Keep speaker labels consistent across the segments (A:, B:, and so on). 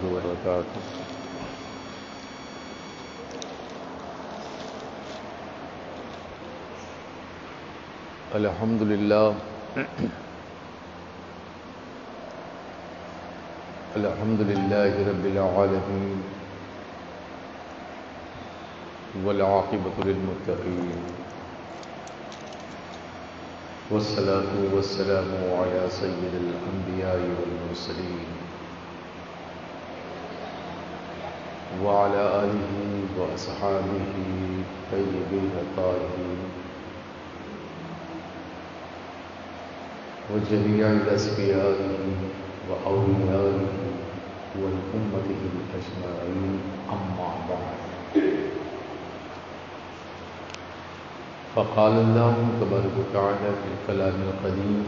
A: وبركاته. الحمد لله الحمد لله رب العالمين والعاقبة للمتقين والصلاة والسلام على سيد الأنبياء والمرسلين وعلى آله وأصحابه الطيبين الطاهرين وجميع الأصفياء وأوليائه والأمة أجمعين، أما بعد. فقال الله تبارك وتعالى في الكلام القديم: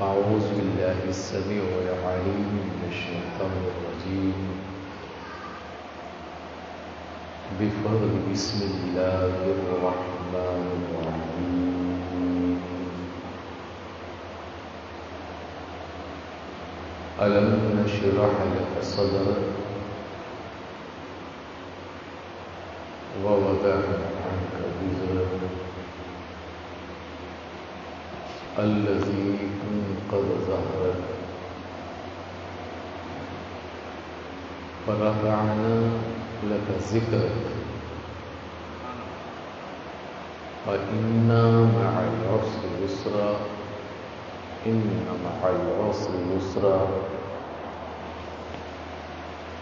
A: أعوذ بالله السميع العليم من الشيطان الرجيم، بفضل بسم الله الرحمن الرحيم. ألم نشرح لك صدرك ووضعنا عنك وزرك الذي أنقض ظهرك ورفعنا لك ذكرك فإن مع العسر يسرا إن مع العسر يسرا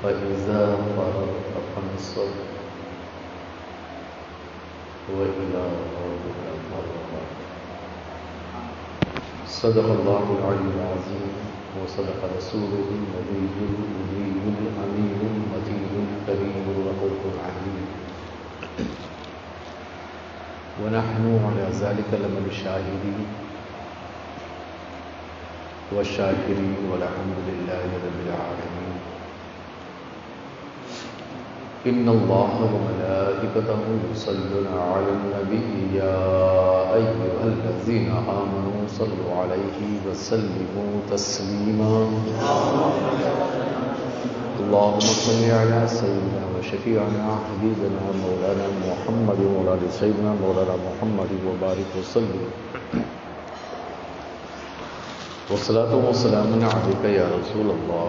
A: فإذا فرغت فانصب وإلى ربك فارغب. صدق الله العلي العظيم وصدق رسوله النبي الأمي الأمين المتين الكريم الرؤوف الرحيم، ونحن على ذلك لمن الشاهدين والشاكرين، والحمد لله رب العالمين. إن الله وملائكته يصلون على النبي يا أيها الذين آمنوا صلوا عليه وسلموا تسليما. اللهم صل على سيدنا وشفيعنا حبيبنا مولانا محمد وعلى سيدنا مولانا محمد وبارك وسلم. والصلاة والسلام عليك يا رسول الله،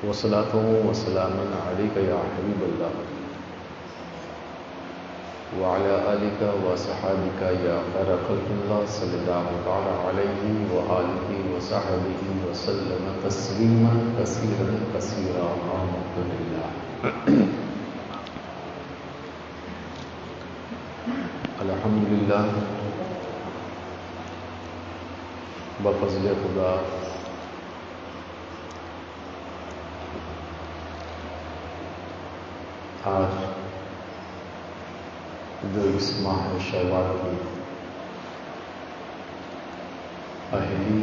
A: والصلاة والسلام عليك يا حبيب الله، وعلى آلك وصحابك يا خير خلق الله صلى الله تعالى عليه وآله وصحبه وسلم تسليما كثيرا كثيرا. الحمد لله. الحمد للہ، بفضل خدا آج جو اس ماہ شوال کی پہلی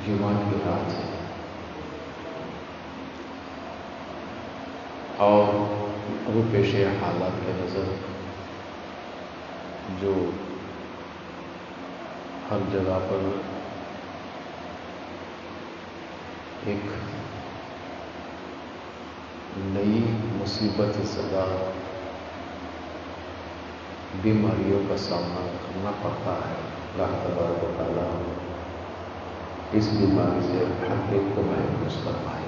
A: جمعہ کی رات ہے، اور وہ پیش حالات کے نظر جو ہر جگہ پر ایک نئی مصیبت زدہ بیماریوں کا سامنا کرنا پڑتا ہے، اللہ تبارک و تعالیٰ اس بیماری سے ہر ایک کو محفوظ فرمائے۔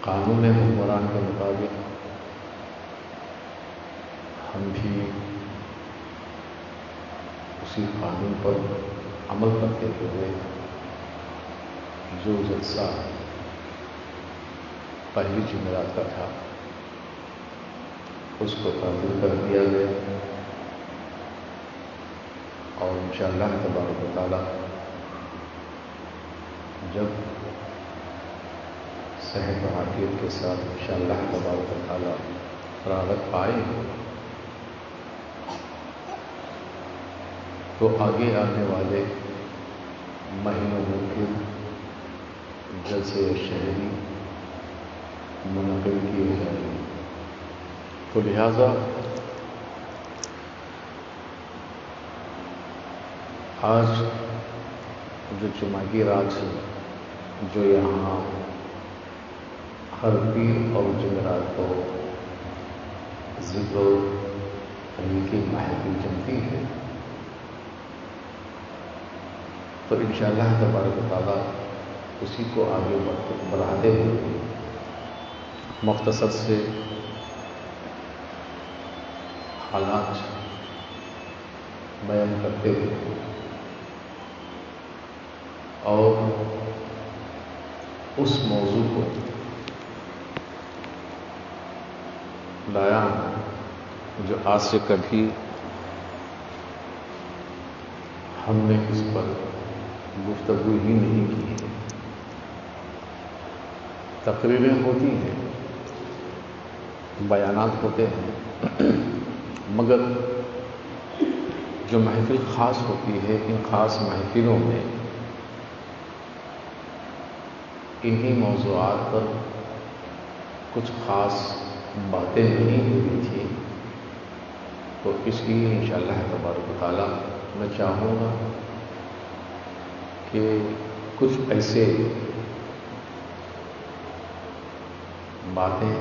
A: قانون حکمران کے مطابق ہم بھی اسی قانون پر عمل کرتے ہوئے جو جلسہ پہلی جمعرات کا تھا اس کو تعطیل کر دیا گیا، اور انشاءاللہ تبارک و تعالیٰ جب صحت و عافیت کے ساتھ انشاءاللہ تبارک و تعالیٰ فراغت پائے تو آگے آنے والے مہینوں میں پھر جلسے شہری منعقد کیے جائیں گے۔ تو لہذا آج جو جمعہ کی رات ہے، جو یہاں ہر پیر اور جمعرات کو ذکر و علی کی محفل جمتی ہے، تو انشاءاللہ تبارک و تعالیٰ اسی کو آگے بڑھاتے ہوئے مختصر سے حالات بیان کرتے ہوئے اور اس موضوع کو لایا ہوں جو آج سے کبھی ہم نے اس پر گفتگو ہی نہیں کی ہے۔ تقریریں ہوتی ہیں، بیانات ہوتے ہیں، مگر جو محفل خاص ہوتی ہے، ان خاص محفلوں میں انہی موضوعات پر کچھ خاص باتیں نہیں ہوئی تھی، تو اس لیے انشاءاللہ تبارک و تعالیٰ میں چاہوں گا کہ کچھ ایسے باتیں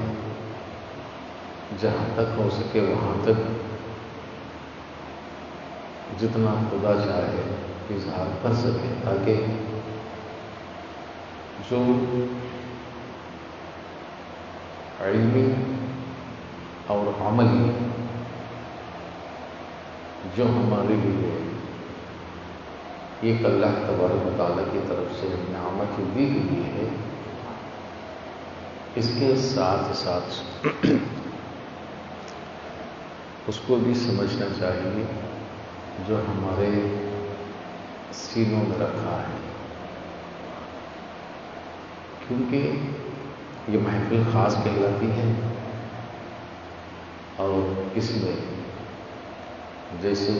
A: جہاں تک ہو سکے وہاں تک جتنا خدا چاہے اظہار کر سکے، تاکہ جو علمی اور عملی جو ہمارے لیے ایک اللہ تبارک و تعالیٰ کی طرف سے نعمت دی گئی ہے، اس کے ساتھ ساتھ اس کو بھی سمجھنا چاہیے جو ہمارے سینوں میں رکھا ہے، کیونکہ یہ محفل خاص کہلاتی ہے اور اس میں جیسے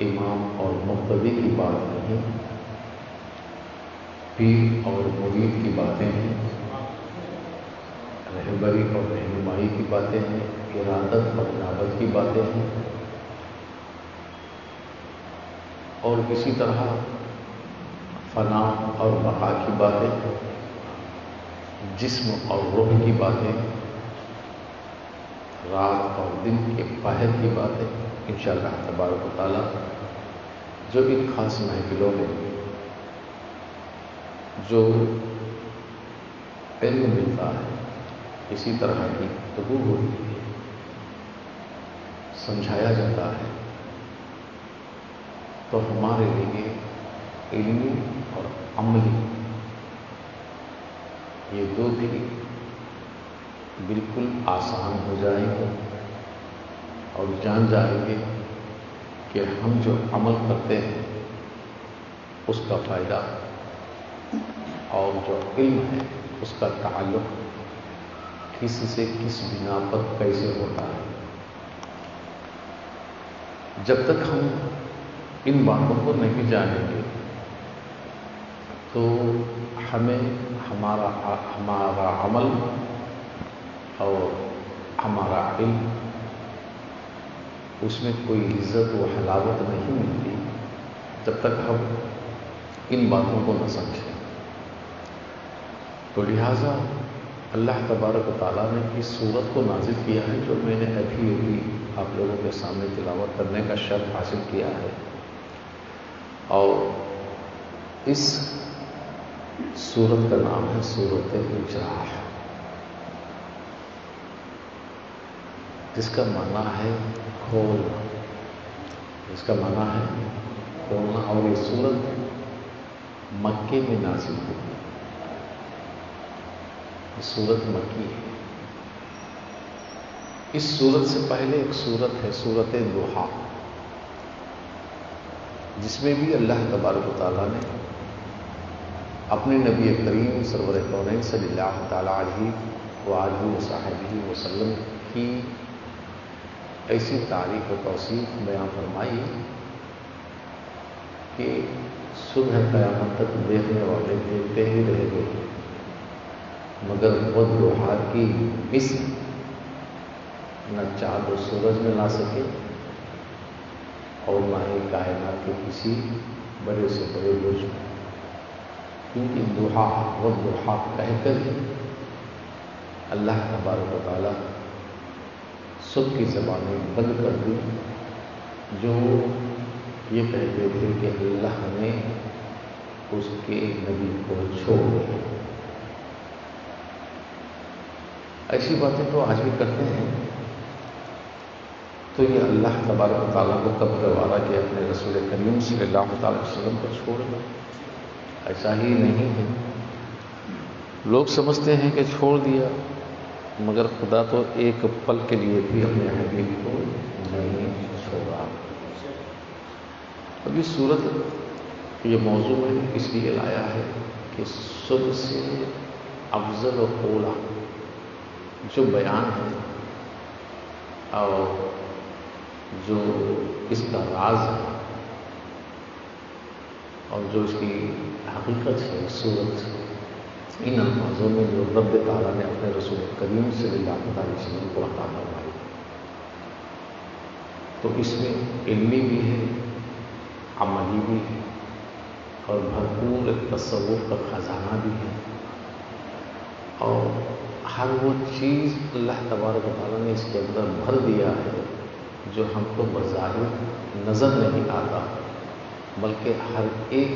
A: امام اور مقتدی کی بات نہیں، پیر اور مرید کی باتیں ہیں، رہبری اور رہنمائی کی باتیں ہیں، ارادت اور عنابت کی باتیں ہیں، اور اسی طرح فنا اور بقا کی باتیں، جسم اور روح کی باتیں، رات اور دن کے پہر کی باتیں، انشاءاللہ تبارک و تعالیٰ جو ان خاص محفلوں میں جو علم ملتا ہے، اسی طرح کی گفتگو ہوتی ہے، سمجھایا جاتا ہے، تو ہمارے لیے علمی اور عملی یہ دو بھی بالکل آسان ہو جائیں گے اور جان جائیں گے کہ ہم جو عمل کرتے ہیں اس کا فائدہ اور جو علم ہے اس کا تعلق کس سے کس بنا پر کیسے ہوتا ہے۔ جب تک ہم ان باتوں کو نہیں جانیں گے تو ہمیں ہمارا عمل اور ہمارا علم اس میں کوئی عزت و حلاوت نہیں ملتی، جب تک ہم ان باتوں کو نہ سمجھیں۔ تو لہٰذا اللہ تبارک و تعالیٰ نے اس صورت کو نازل کیا ہے جو میں نے ابھی آپ لوگوں کے سامنے تلاوت کرنے کا شرف حاصل کیا ہے، اور اس سورت کا نام ہے سورت انشراح، جس کا معنی ہے کھولنا، اس کا معنی ہے کھولنا، اور یہ سورت مکے میں نازل ہوئی، یہ سورت مکی ہے۔ اس سورت سے پہلے ایک سورت ہے سورت ضحیٰ، جس میں بھی اللہ تبارک و تعالیٰ نے اپنے نبی کریم سرور کونین صلی اللہ تعالیٰ علیہ وآلہ وصحبہ وسلم کی ایسی تعریف و توصیف بیان فرمائی کہ صبح قیامت تک دیکھنے والے دیکھتے ہی رہ گئے، مگر والضحیٰ کی مثل نہ چاند و سورج میں لا سکے اور نہ ہی کائنات کے کسی بڑے سے بڑے بزرگ، کیونکہ دوحا و دوحا کہہ کر ہی اللہ تبارک و تعالیٰ سب کی زبانیں بند کر دی جو یہ کہتے تھے کہ اللہ نے اس کے نبی کو چھوڑ دیا۔ ایسی باتیں تو آج بھی کرتے ہیں، تو یہ اللہ تبارک و تعالیٰ کو کب گوارا کہ اپنے رسول کریم صلی اللہ تعالی وسلم کو چھوڑ دیا؟ ایسا ہی نہیں ہے۔ لوگ سمجھتے ہیں کہ چھوڑ دیا، مگر خدا تو ایک پل کے لیے بھی اپنے حبیب کو نہیں چھوڑا۔ اب یہ صورت، یہ موضوع میں اس لیے لایا ہے کہ سب سے افضل و اولا جو بیان ہے اور جو اس کا راز ہے اور جو اس کی حقیقت ہے، صورت ان الفاظوں میں جو رب تعالیٰ نے اپنے رسول کریم صلی اللہ علیہ وسلم کو عطا فرمائی، تو اس میں علمی بھی ہے، عملی بھی ہے، اور بھرپور تصور کا خزانہ بھی ہے، اور ہر وہ چیز اللہ تبارک و تعالیٰ نے اس کے اندر بھر دیا ہے جو ہم کو بظاہر نظر نہیں آتا، بلکہ ہر ایک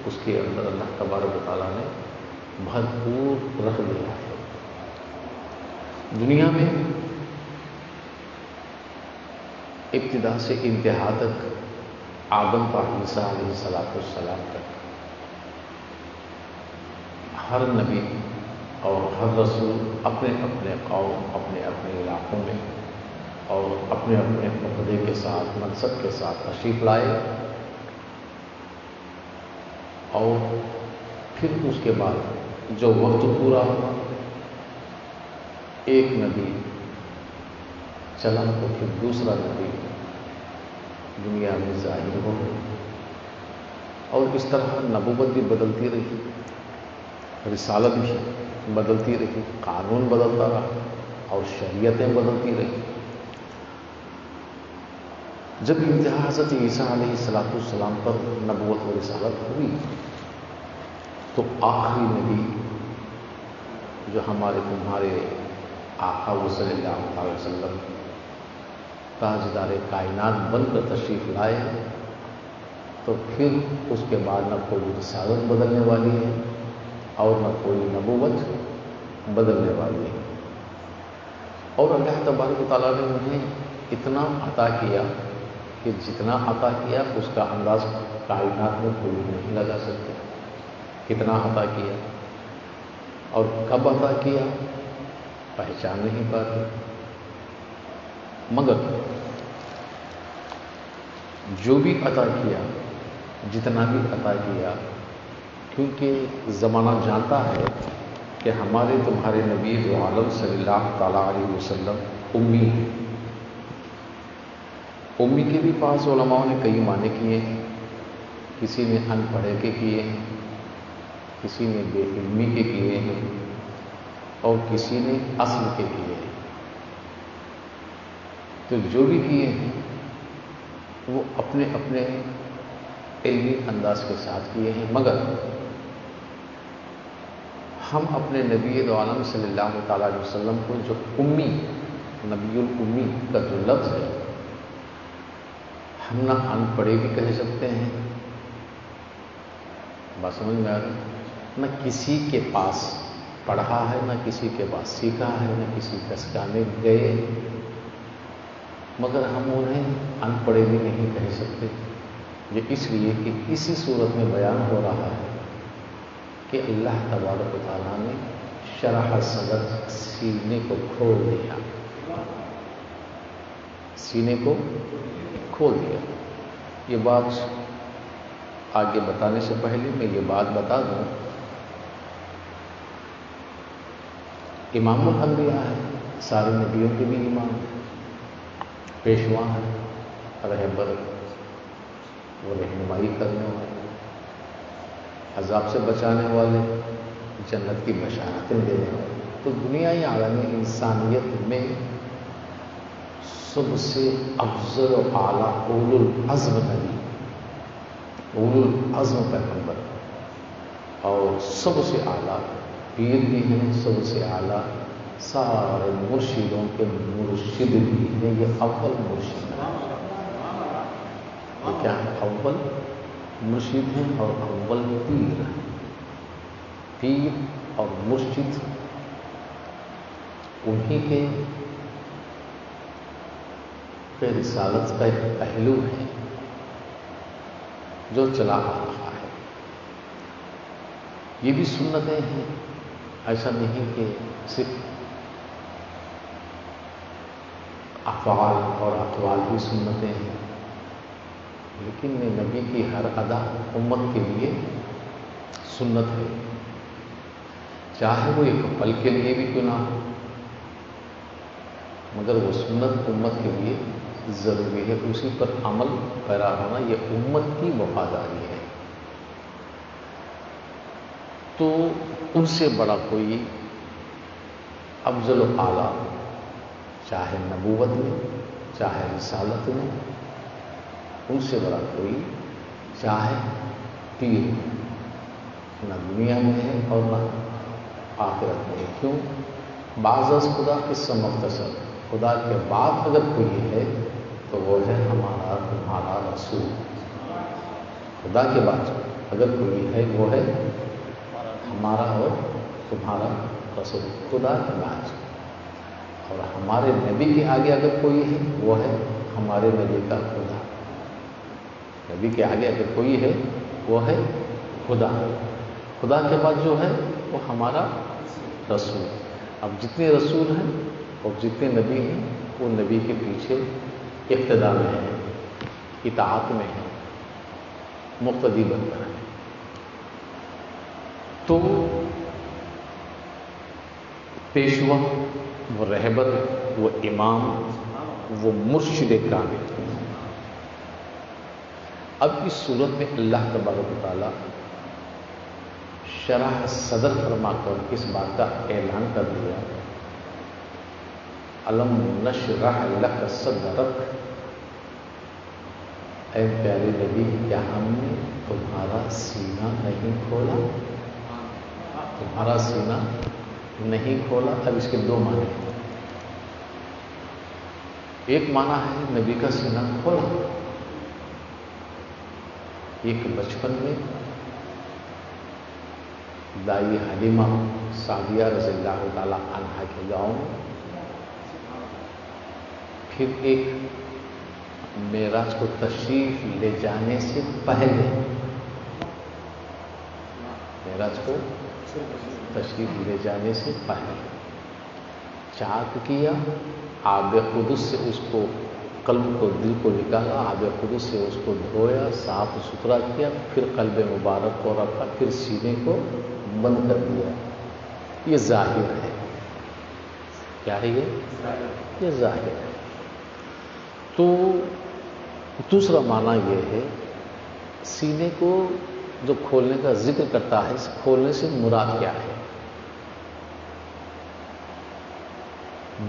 A: اس کے اندر اللہ تبارک و تعالیٰ نے بھرپور رکھ دیا ہے۔ دنیا میں ابتدا سے انتہا تک، آدم کا عیسیٰ علیہ السلام تک، ہر نبی اور ہر رسول اپنے اپنے قوم، اپنے اپنے علاقوں میں اور اپنے اپنے عہدے کے ساتھ، منصب کے ساتھ تشریف لائے، اور پھر اس کے بعد جو وقت پورا ہوا، ایک نبی چلا تو پھر دوسرا نبی دنیا میں ظاہر ہو گیا، اور اس طرح نبوت بھی بدلتی رہی، رسالت بھی بدلتی رہی، قانون بدلتا رہا اور شریعتیں بدلتی رہی۔ جب انتہا حضرت عیسیٰ علیہ السلام پر نبوت و رسالت ہوئی، تو آخری نبی جو ہمارے تمہارے آقا صلی اللہ علیہ وسلم تاجدار کائنات بن کر تشریف لائے، تو پھر اس کے بعد نہ کوئی رسالت بدلنے والی ہے اور نہ کوئی نبوت بدلنے والی ہے، اور اللہ تبارک و تعالیٰ نے انہیں اتنا عطا کیا کہ جتنا عطا کیا اس کا انداز کائنات میں کوئی نہیں لگا سکتے، کتنا عطا کیا اور کب عطا کیا پہچان نہیں پاتے، مگر جو بھی عطا کیا، جتنا بھی عطا کیا، کیونکہ زمانہ جانتا ہے کہ ہمارے تمہارے نبی دو عالم صلی اللہ تعالیٰ علیہ وسلم امی ہیں۔ امی کے بھی پاس علماء نے کئی معنی کیے ہیں، کسی نے ان پڑھے کے کیے ہیں، کسی نے بے علمی کے کیے ہیں، اور کسی نے اصل کے کیے ہیں۔ تو جو بھی کیے ہیں وہ اپنے اپنے علمی انداز کے ساتھ کیے ہیں، مگر ہم اپنے نبی دو عالم صلی اللہ تعالیٰ علیہ وسلم کو جو امی، نبی الامی کا جو لفظ ہے، ہم نہ ان پڑھے بھی کہہ سکتے ہیں، بات سمجھ میں آ رہی، نہ کسی کے پاس پڑھا ہے، نہ کسی کے پاس سیکھا ہے، نہ کسی کا سکھانے گئے، مگر ہم انہیں ان پڑھے بھی نہیں کہہ سکتے۔ یہ اس لیے کہ اسی صورت میں بیان ہو رہا ہے کہ اللہ تبارک و تعالیٰ نے شرح صدر، سینے کو کھول دیا، سینے کو کھول دیا۔ یہ بات آگے بتانے سے پہلے میں یہ بات بتا دوں، امام الانبیاء ہے، سارے نبیوں کے بھی امام، پیشوا ہے، رہبر، وہ رہنمائی کرنے والے، عذاب سے بچانے والے، جنت کی بشارتیں دینے والے۔ تو دنیائی عالم انسانیت میں سب سے افضل و اعلیٰ اولو العزم نبی اولو العزم پیغمبر اور سب سے اعلیٰ پیر بھی ہیں، سب سے اعلیٰ سارے مرشدوں کے مرشد بھی ہیں، یہ اول مرشد ہے۔ یہ کیا ہے؟ اول مرشد ہیں اور اول پیر ہیں۔ پیر اور مرشد انہی کے رسالت کا ایک پہلو ہے جو چلا آ رہا ہے۔ یہ بھی سنتیں ہیں، ایسا نہیں کہ صرف افعال اور اقوال بھی سنتیں ہیں، لیکن نبی کی ہر ادا امت کے لیے سنت ہے، چاہے وہ ایک پل کے لیے بھی کیوں نہ ہو، مگر وہ سنت امت کے لیے ضروری ہے، اسی پر عمل پیرا ہونا یہ امت کی وفاداری ہے۔ تو ان سے بڑا کوئی افضل و اعلیٰ، چاہے نبوت میں چاہے رسالت میں، ان سے بڑا کوئی چاہے پیر نہ دنیا میں ہے اور نہ آخرت میں ہے۔ کیوں؟ بعض از خدا قصہ مختصر، خدا کے بعد اگر کوئی ہے تو وہ ہے ہمارا تمہارا رسول۔ خدا کے بعد اگر کوئی ہے وہ ہے ہمارا اور تمہارا رسول، خدا کے بعد۔ اور ہمارے نبی کے آگے اگر کوئی ہے وہ ہے ہمارے نبی کا خدا۔ نبی کے آگے اگر کوئی ہے وہ ہے خدا، خدا کے بعد جو ہے وہ ہمارا رسول۔ اب جتنے رسول ہیں اور جتنے نبی ہیں وہ نبی کے پیچھے اقتداء میں ہیں، اطاعت میں ہیں، مقتدی بن کر ہیں۔ تو پیشوا، وہ رہبر، وہ امام، وہ مرشد کامل۔ اب اس صورت میں اللہ تبارک و تعالیٰ شرح صدر فرما کر اس بات کا اعلان کر دیا، الم نشرح لک صدرک، اے پیارے نبی کیا ہم نے تمہارا سینہ نہیں کھولا؟ تمہارا سینہ نہیں کھولا۔ اب اس کے دو معنی ہیں۔ ایک معنی ہے نبی کا سینہ کھولا، ایک بچپن میں دائی حلیمہ سعدیہ رضی اللہ تعالی عنہا کے گاؤں میں، پھر ایک معراج کو تشریف لے جانے سے پہلے، معراج کو تشریف لے جانے سے پہلے چاک کیا، آب قدس سے اس کو، قلب کو، دل کو نکالا، آب قدس سے اس کو دھویا، صاف ستھرا کیا، پھر قلب مبارک کو رکھا، پھر سینے کو بند کر دیا۔ یہ ظاہر ہے۔ کیا ہے یہ ظاہر ہے۔ تو دوسرا معنی یہ ہے، سینے کو جو کھولنے کا ذکر کرتا ہے، اس کھولنے سے مراد کیا ہے؟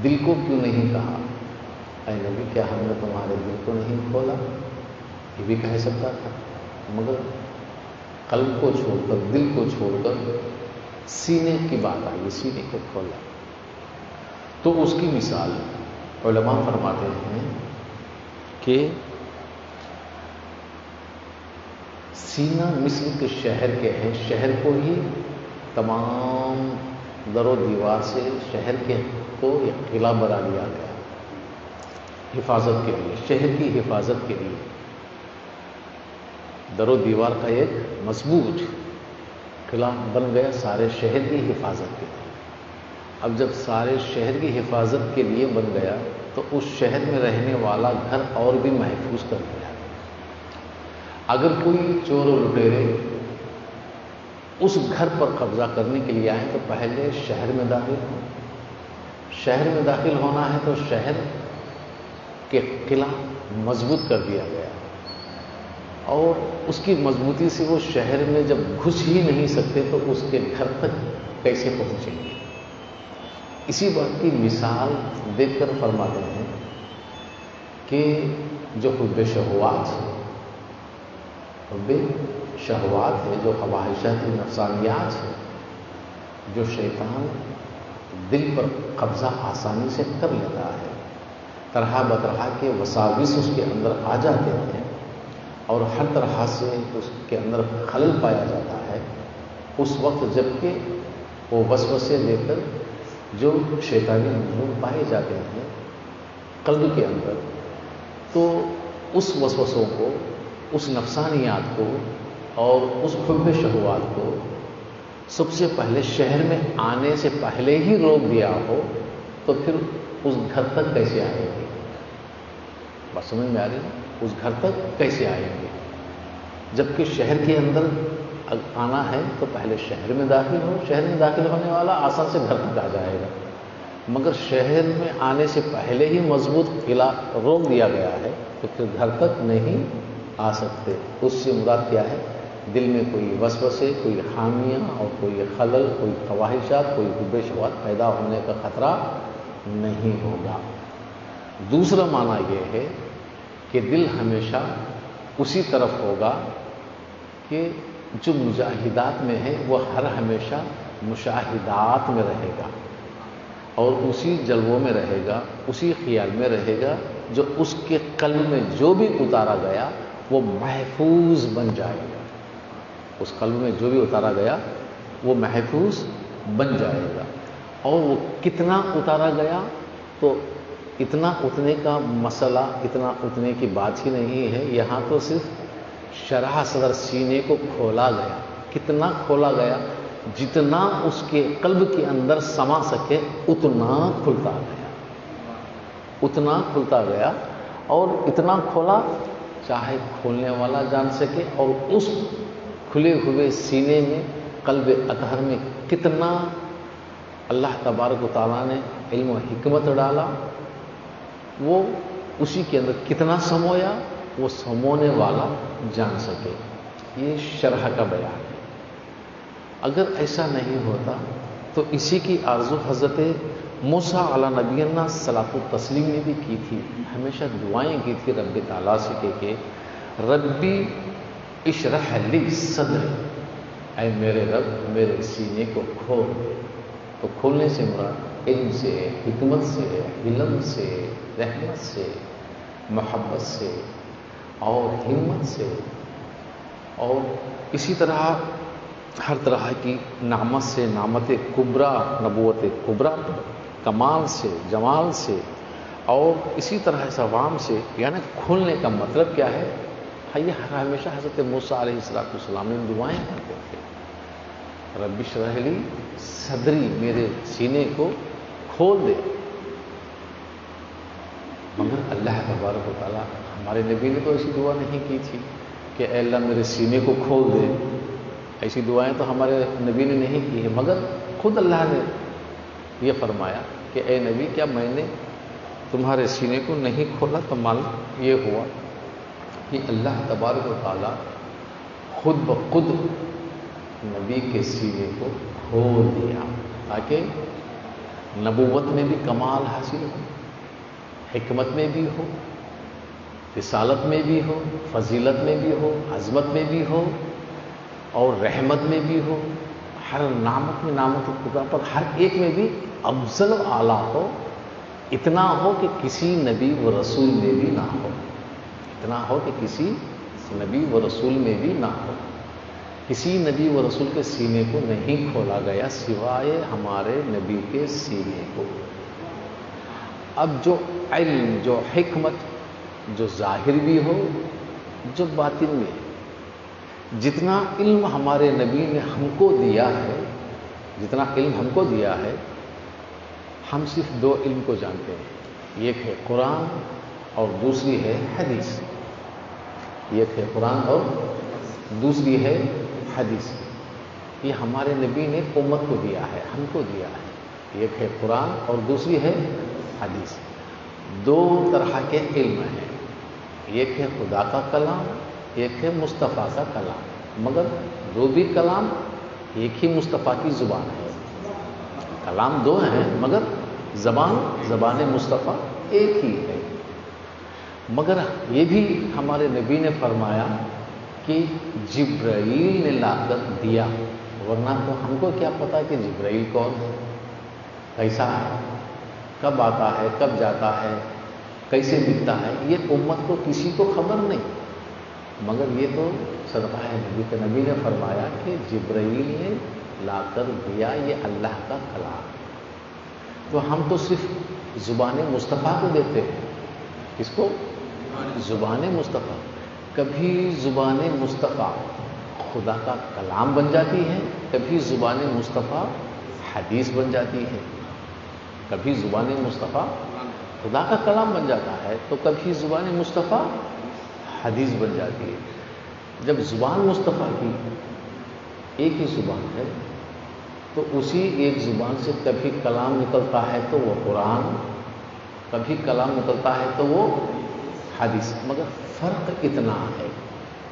A: دل کو کیوں نہیں کہا؟ اے نبی کیا ہم نے تمہارے دل کو نہیں کھولا؟ یہ بھی کہہ سکتا تھا، مگر قلب کو چھوڑ کر، دل کو چھوڑ کر سینے کی بات آئی، سینے کو کھولا۔ تو اس کی مثال علماء فرماتے ہیں کہ سینہ مثل کے شہر کے ہیں، شہر کو ہی تمام در و دیوار سے شہر کے کو ایک قلعہ بنا دیا گیا حفاظت کے لیے، شہر کی حفاظت کے لیے در و دیوار کا ایک مضبوط قلعہ بن گیا سارے شہر کی حفاظت کے لیے۔ اب جب سارے شہر کی حفاظت کے لیے بن گیا تو اس شہر میں رہنے والا گھر اور بھی محفوظ کر دیا۔ اگر کوئی چور و لٹیرے اس گھر پر قبضہ کرنے کے لیے آئیں تو پہلے شہر میں داخل ہوں۔ شہر میں داخل ہونا ہے تو شہر کے قلعہ مضبوط کر دیا گیا، اور اس کی مضبوطی سے وہ شہر میں جب گھس ہی نہیں سکتے تو اس کے گھر تک کیسے پہنچیں گے؟ اسی بات کی مثال دیکھ کر فرماتے ہیں کہ جو حب شہوات حب شہوات ہے، جو خواہشات نفسانیات ہے، جو شیطان دل پر قبضہ آسانی سے کر لیتا ہے، طرح بطرح کے وساوس اس کے اندر آ جاتے ہیں اور ہر طرح سے اس کے اندر خلل پایا جاتا ہے، اس وقت جب کہ وہ وسوسے دے کر جو شیطانی مضمون پائے جاتے ہیں قلب کے اندر، تو اس وسوسوں کو، اس نفسانیات کو اور اس حب شہوات کو سب سے پہلے شہر میں آنے سے پہلے ہی روک دیا ہو تو پھر اس گھر تک کیسے آئیں گے؟ بات سمجھ میں آ رہی ہے؟ اس گھر تک کیسے آئیں گے؟ جبکہ شہر کے اندر آنا ہے تو پہلے شہر میں داخل ہو، شہر میں داخل ہونے والا آسان سے گھر تک آ جائے گا، مگر شہر میں آنے سے پہلے ہی مضبوط قلعہ روک دیا گیا ہے تو پھر گھر تک نہیں آ سکتے۔ اس سے مراد کیا ہے؟ دل میں کوئی وسوسے، کوئی خامیاں اور کوئی خلل، کوئی خواہشات، کوئی حب شہوات پیدا ہونے کا خطرہ نہیں ہوگا۔ دوسرا معنی یہ ہے کہ دل ہمیشہ اسی طرف ہوگا کہ جو مشاہدات میں ہے وہ ہر ہمیشہ مشاہدات میں رہے گا اور اسی جلووں میں رہے گا، اسی خیال میں رہے گا، جو اس کے قلب میں جو بھی اتارا گیا وہ محفوظ بن جائے گا۔ اس قلب میں جو بھی اتارا گیا وہ محفوظ بن جائے گا، اور وہ کتنا اتارا گیا تو اتنا اتنے کا مسئلہ، اتنا اتنے کی بات ہی نہیں ہے، یہاں تو صرف شرح صدر سینے کو کھولا گیا۔ کتنا کھولا گیا؟ جتنا اس کے قلب کے اندر سما سکے اتنا کھلتا گیا، اتنا کھلتا گیا، اور اتنا کھولا چاہے کھولنے والا جان سکے، اور اس کھلے ہوئے سینے میں، قلب اطہر میں کتنا اللہ تبارک و تعالیٰ نے علم و حکمت ڈالا، وہ اسی کے اندر کتنا سمویا وہ سمونے والا جان سکے۔ یہ شرح کا بیان ہے۔ اگر ایسا نہیں ہوتا تو اسی کی آرزو حضرت موسیٰ علی نبینا صلاۃ التسلیم نے بھی کی تھی، ہمیشہ دعائیں کی تھی رب تعالیٰ سے کہ ربی اشرح لی صدری، اے میرے رب میرے سینے کو کھول۔ تو کھولنے سے مراد علم سے، حکمت سے، علم سے، رحمت سے، محبت سے اور ہمت سے، اور اسی طرح ہر طرح کی نعمت سے، نعمت کبریٰ، نبوت کبریٰ، کمال سے، جمال سے، اور اسی طرح ثوام سے۔ یعنی کھولنے کا مطلب کیا ہے؟ یہ ہمیشہ حضرت موسیٰ علیہ السلام نے دعائیں کرتے تھے، رب اشرح لی صدری، میرے سینے کو کھول دے۔ مگر اللہ تبارک و تعالیٰ، ہمارے نبی نے تو ایسی دعا نہیں کی تھی کہ اے اللہ میرے سینے کو کھول دے، ایسی دعائیں تو ہمارے نبی نے نہیں کی ہے، مگر خود اللہ نے یہ فرمایا کہ اے نبی کیا میں نے تمہارے سینے کو نہیں کھولا؟ تو معلوم یہ ہوا کہ اللہ تبارک و تعالیٰ خود بخود نبی کے سینے کو کھول دیا تاکہ نبوت میں بھی کمال حاصل ہو، حکمت میں بھی ہو، رسالت میں بھی ہو، فضیلت میں بھی ہو، عظمت میں بھی ہو، اور رحمت میں بھی ہو، ہر نعمت میں، نعمت الکبریٰ پر ہر ایک میں بھی افضل و اعلیٰ ہو، اتنا ہو کہ کسی نبی و رسول میں بھی نہ ہو، اتنا ہو کہ کسی نبی و رسول میں بھی نہ ہو۔ کسی نبی و رسول کے سینے کو نہیں کھولا گیا سوائے ہمارے نبی کے سینے کو۔ اب جو علم، جو حکمت، جو ظاہر بھی ہو، جو باطن میں، جتنا علم ہمارے نبی نے ہم کو دیا ہے، جتنا علم ہم کو دیا ہے، ہم صرف دو علم کو جانتے ہیں، ایک ہے قرآن اور دوسری ہے حدیث۔ ایک ہے قرآن اور دوسری ہے حدیث۔ یہ ہمارے نبی نے امت کو دیا ہے، ہم کو دیا ہے۔ ایک ہے قرآن اور دوسری ہے حدیث۔ دو طرح کے علم ہیں، ایک ہے خدا کا کلام، ایک ہے مصطفیٰ کا کلام، مگر دو بھی کلام ایک ہی مصطفیٰ کی زبان ہے۔ کلام دو ہیں مگر زبان مصطفیٰ ایک ہی ہے۔ مگر یہ بھی ہمارے نبی نے فرمایا کہ جبرائیل نے لا کر دیا، ورنہ تو ہم کو کیا پتا کہ جبرائیل کون ہے، کیسا ہے، کب آتا ہے، کب جاتا ہے، کیسے دکھتا ہے، یہ امت کو کسی کو خبر نہیں۔ مگر یہ تو صدقہ ہے نبی کہ نبی نے فرمایا کہ جبرائیل نے لا کر دیا، یہ اللہ کا کلام۔ تو ہم تو صرف زبان مصطفیٰ کو دیتے ہیں۔ کس کو؟ زبان مصطفیٰ۔ کبھی زبان مصطفیٰ خدا کا کلام بن جاتی ہے، کبھی زبان مصطفیٰ حدیث بن جاتی ہے۔ کبھی زبان مصطفیٰ خدا کا کلام بن جاتا ہے تو کبھی زبان مصطفیٰ حدیث بن جاتی ہے۔ جب زبان مصطفیٰ کی ایک ہی زبان ہے تو اسی ایک زبان سے کبھی کلام نکلتا ہے تو وہ قرآن، کبھی کلام نکلتا ہے تو وہ حدیث۔ مگر فرق اتنا ہے،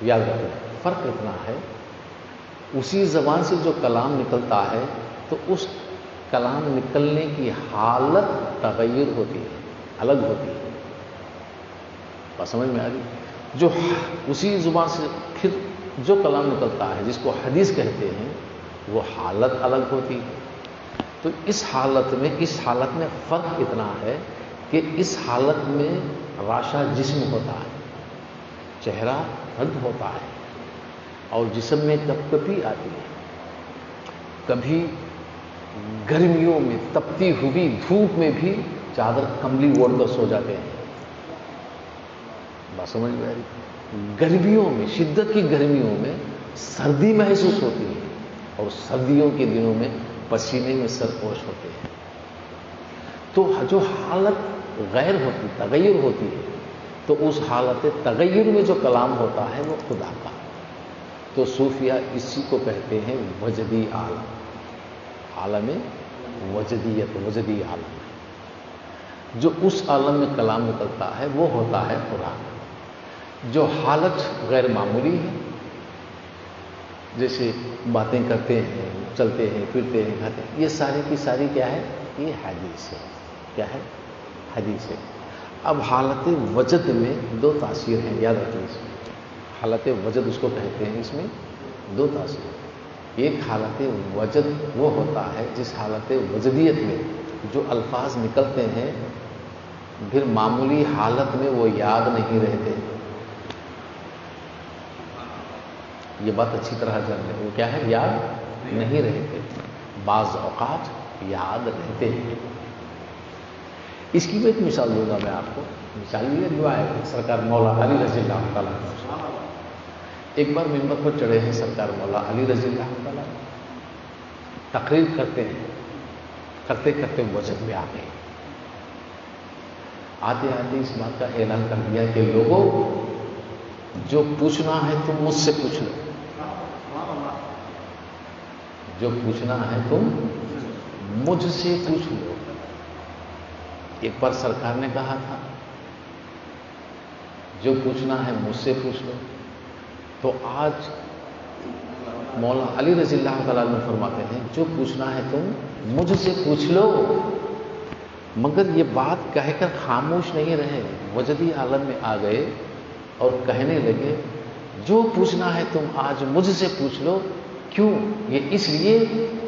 A: یاد رکھیں، فرق اتنا ہے، اسی زبان سے جو کلام نکلتا ہے تو اس کلام نکلنے کی حالت تغیر ہوتی ہے، الگ ہوتی ہے۔ بات سمجھ میں آ رہی؟ جو اسی زبان سے پھر جو کلام نکلتا ہے جس کو حدیث کہتے ہیں وہ حالت الگ ہوتی ہے۔ تو اس حالت میں فرق اتنا ہے کہ اس حالت میں راشا جسم ہوتا ہے، چہرہ رد ہوتا ہے، اور جسم میں کپکپی آتی ہے۔ کبھی گرمیوں میں تپتی ہوئی دھوپ میں بھی چادر کمبلی اوڑھ کر سو جاتے ہیں۔ بات سمجھ میں آ رہی؟ گرمیوں میں، شدت کی گرمیوں میں سردی محسوس ہوتی ہے، اور سردیوں کے دنوں میں پسینے میں سرپوش ہوتے ہیں۔ تو جو حالت غیر ہوتی، تغیر ہوتی ہے، تو اس حالت تغیر میں جو کلام ہوتا ہے وہ خدا کا۔ تو صوفیہ اسی کو کہتے ہیں وجدی عالم، عالم وجدیت، وجدی عالم۔ جو اس عالم میں کلام نکلتا ہے وہ ہوتا ہے قرآن۔ جو حالت غیر معمولی ہے، جیسے باتیں کرتے ہیں، چلتے ہیں، پھرتے ہیں، کھاتے ہیں، یہ ساری کی ساری کیا ہے؟ یہ حدیث ہے۔ کیا ہے؟ حدیث ہے۔ اب حالت وجد میں دو تاثیر ہیں، یاد رکھیں اس میں۔ حالت وجد اس کو کہتے ہیں، اس میں دو تاثیر۔ ایک حالت وجد وہ ہوتا ہے جس حالت وجدیت میں جو الفاظ نکلتے ہیں پھر معمولی حالت میں وہ یاد نہیں رہتے۔ یہ بات اچھی طرح جان لیں، وہ کیا ہے؟ یاد نہیں رہتے، بعض اوقات یاد رہتے ہیں۔ اس کی بھی ایک مثال دوں گا میں آپ کو۔ مثال یہ دعا ہے، سرکار مولا علی رضی اللہ تعالیٰ ایک بار ممبر پر چڑھے ہیں سرکار مولا علی رضی اللہ تعالیٰ، تقریر کرتے ہیں، کرتے کرتے وجد میں آ گئے۔ آتے آتے اس بات کا اعلان کر دیا کہ لوگوں، جو پوچھنا ہے تم مجھ سے پوچھ لو، جو پوچھنا ہے تم مجھ سے پوچھ لو۔ ایک بار سرکار نے کہا تھا جو پوچھنا ہے مجھ سے پوچھ لو، تو آج مولا علی رضی اللہ تعالیٰ عنہ فرماتے ہیں جو پوچھنا ہے تم مجھ سے پوچھ لو۔ مگر یہ بات کہہ کر خاموش نہیں رہے، وجدی عالم میں آ گئے اور کہنے لگے جو پوچھنا ہے تم آج مجھ سے پوچھ لو۔ کیوں؟ یہ اس لیے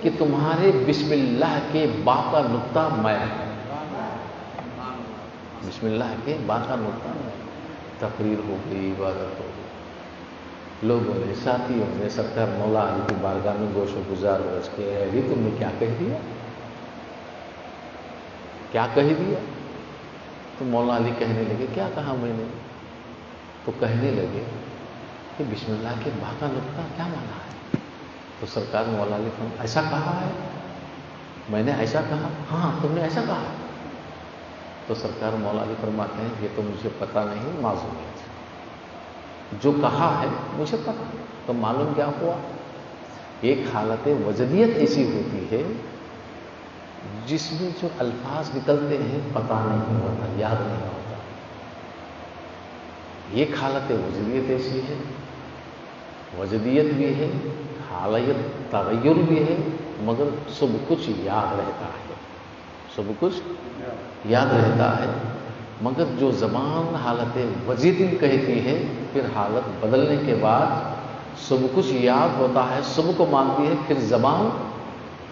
A: کہ تمہارے بسم اللہ کے با کا نقطہ میں ہے، بسم اللہ کے با کا نقطہ میں۔ تقریر ہو گئی، عبادت ہو گئی، لوگوں نے، ساتھیوں نے سرکار مولا علی کی بارگاہ میں گوش و گزار عرض کے علی تم نے کیا کہہ دیا، کیا کہہ دیا؟ تو مولا علی کہنے لگے کیا کہا میں نے؟ تو کہنے لگے کہ بسم اللہ کے با کا نقطہ کیا مانا ہے؟ تو سرکار مولا علی فرماتے ایسا کہا ہے؟ میں نے ایسا کہا؟ ہاں تم نے ایسا کہا۔ تو سرکار مولا علی فرماتے ہیں یہ تو مجھے پتا نہیں، معذورت، جو کہا ہے مجھے پتا۔ تو معلوم کیا ہوا؟ ایک حالت وجدیت ایسی ہوتی ہے جس میں جو الفاظ نکلتے ہیں پتہ نہیں ہوتا، یاد نہیں ہوتا۔ ایک حالت وجدیت ایسی ہے، وجدیت بھی ہے، حالت تغیر بھی ہے، مگر سب کچھ یاد رہتا ہے، سب کچھ یاد رہتا ہے۔ مگر جو زبان حالت وجید کہتی ہے، پھر حالت بدلنے کے بعد سب کچھ یاد ہوتا ہے، سب کو مانتی ہے، پھر زبان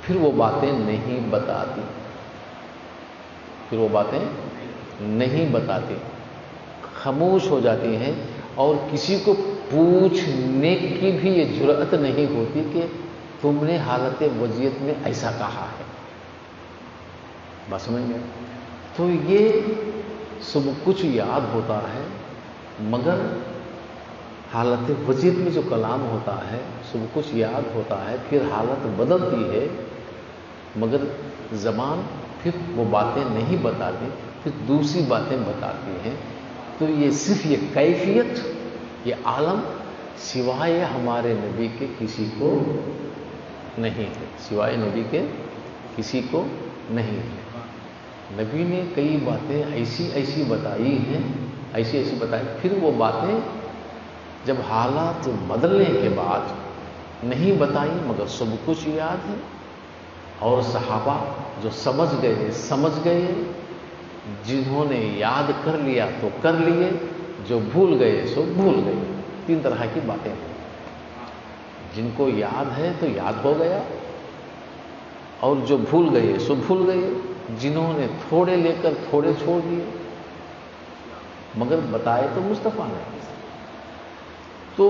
A: پھر وہ باتیں نہیں بتاتی، پھر وہ باتیں نہیں بتاتی، خاموش ہو جاتی ہیں، اور کسی کو پوچھنے کی بھی یہ جرأت نہیں ہوتی کہ تم نے حالت وضعیت میں ایسا کہا ہے۔ بات سمجھ گئے؟ تو یہ سب کچھ یاد ہوتا ہے، مگر حالت وضعیت میں جو کلام ہوتا ہے سب کچھ یاد ہوتا ہے، پھر حالت بدلتی ہے، مگر زبان پھر وہ باتیں نہیں بتاتی، پھر دوسری باتیں بتاتی ہیں۔ تو یہ صرف یہ کیفیت، یہ عالم سوائے ہمارے نبی کے کسی کو نہیں ہے، سوائے نبی کے کسی کو نہیں ہے۔ نبی نے کئی باتیں ایسی بتائی ہیں، ایسی بتائی، پھر وہ باتیں جب حالات بدلنے کے بعد نہیں بتائی، مگر سب کچھ یاد ہے، اور صحابہ جو سمجھ گئے، جنہوں نے یاد کر لیا تو کر لیے، جو بھول گئے سو بھول گئے۔ تین طرح کی باتیں ہیں، جن کو یاد ہے تو یاد ہو گیا، اور جو بھول گئے سو بھول گئے، جنہوں نے تھوڑے لے کر تھوڑے چھوڑ دیے، مگر بتائے تو مصطفیٰ نے۔ تو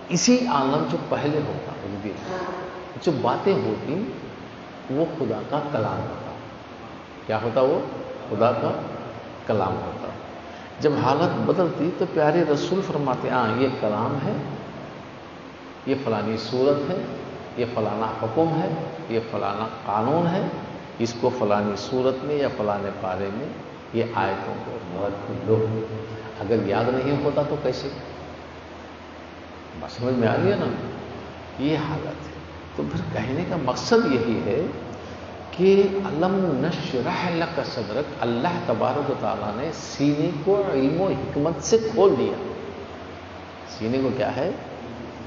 A: اسی عالم جو پہلے ہوتا جو باتیں ہوتی وہ خدا کا کلام ہوتا۔ کیا ہوتا؟ وہ خدا کا کلام ہوتا۔ جب حالت بدلتی تو پیارے رسول فرماتے ہاں یہ کلام ہے، یہ فلانی صورت ہے، یہ فلانا حکم ہے، یہ فلانا قانون ہے، اس کو فلانی صورت میں یا فلانے پارے میں یہ آیتوں کو مرتب لو۔ اگر یاد نہیں ہوتا تو کیسے؟ بس سمجھ میں آ گیا نا؟ یہ حالت ہے۔ تو پھر کہنے کا مقصد یہی ہے کہ علم نشرح لک صدرک، اللہ تبارک و تعالیٰ نے سینے کو علم و حکمت سے کھول دیا۔ سینے کو کیا ہے؟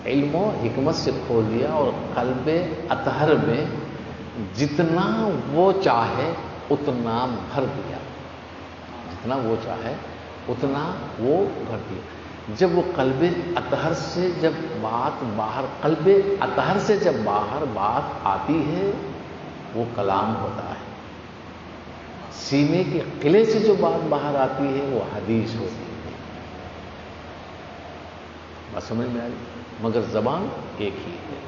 A: علم و حکمت سے کھول دیا، اور قلب اطہر میں جتنا وہ چاہے اتنا بھر دیا، جتنا وہ چاہے اتنا وہ بھر دیا۔ جب وہ قلب اطہر سے جب بات باہر، قلب اطہر سے جب باہر بات آتی ہے وہ کلام ہوتا ہے۔ سینے کے قلعے سے جو بات باہر آتی ہے وہ حدیث ہوتی ہے۔ بات سمجھ میں آئی؟ مگر زبان ایک ہی ہے،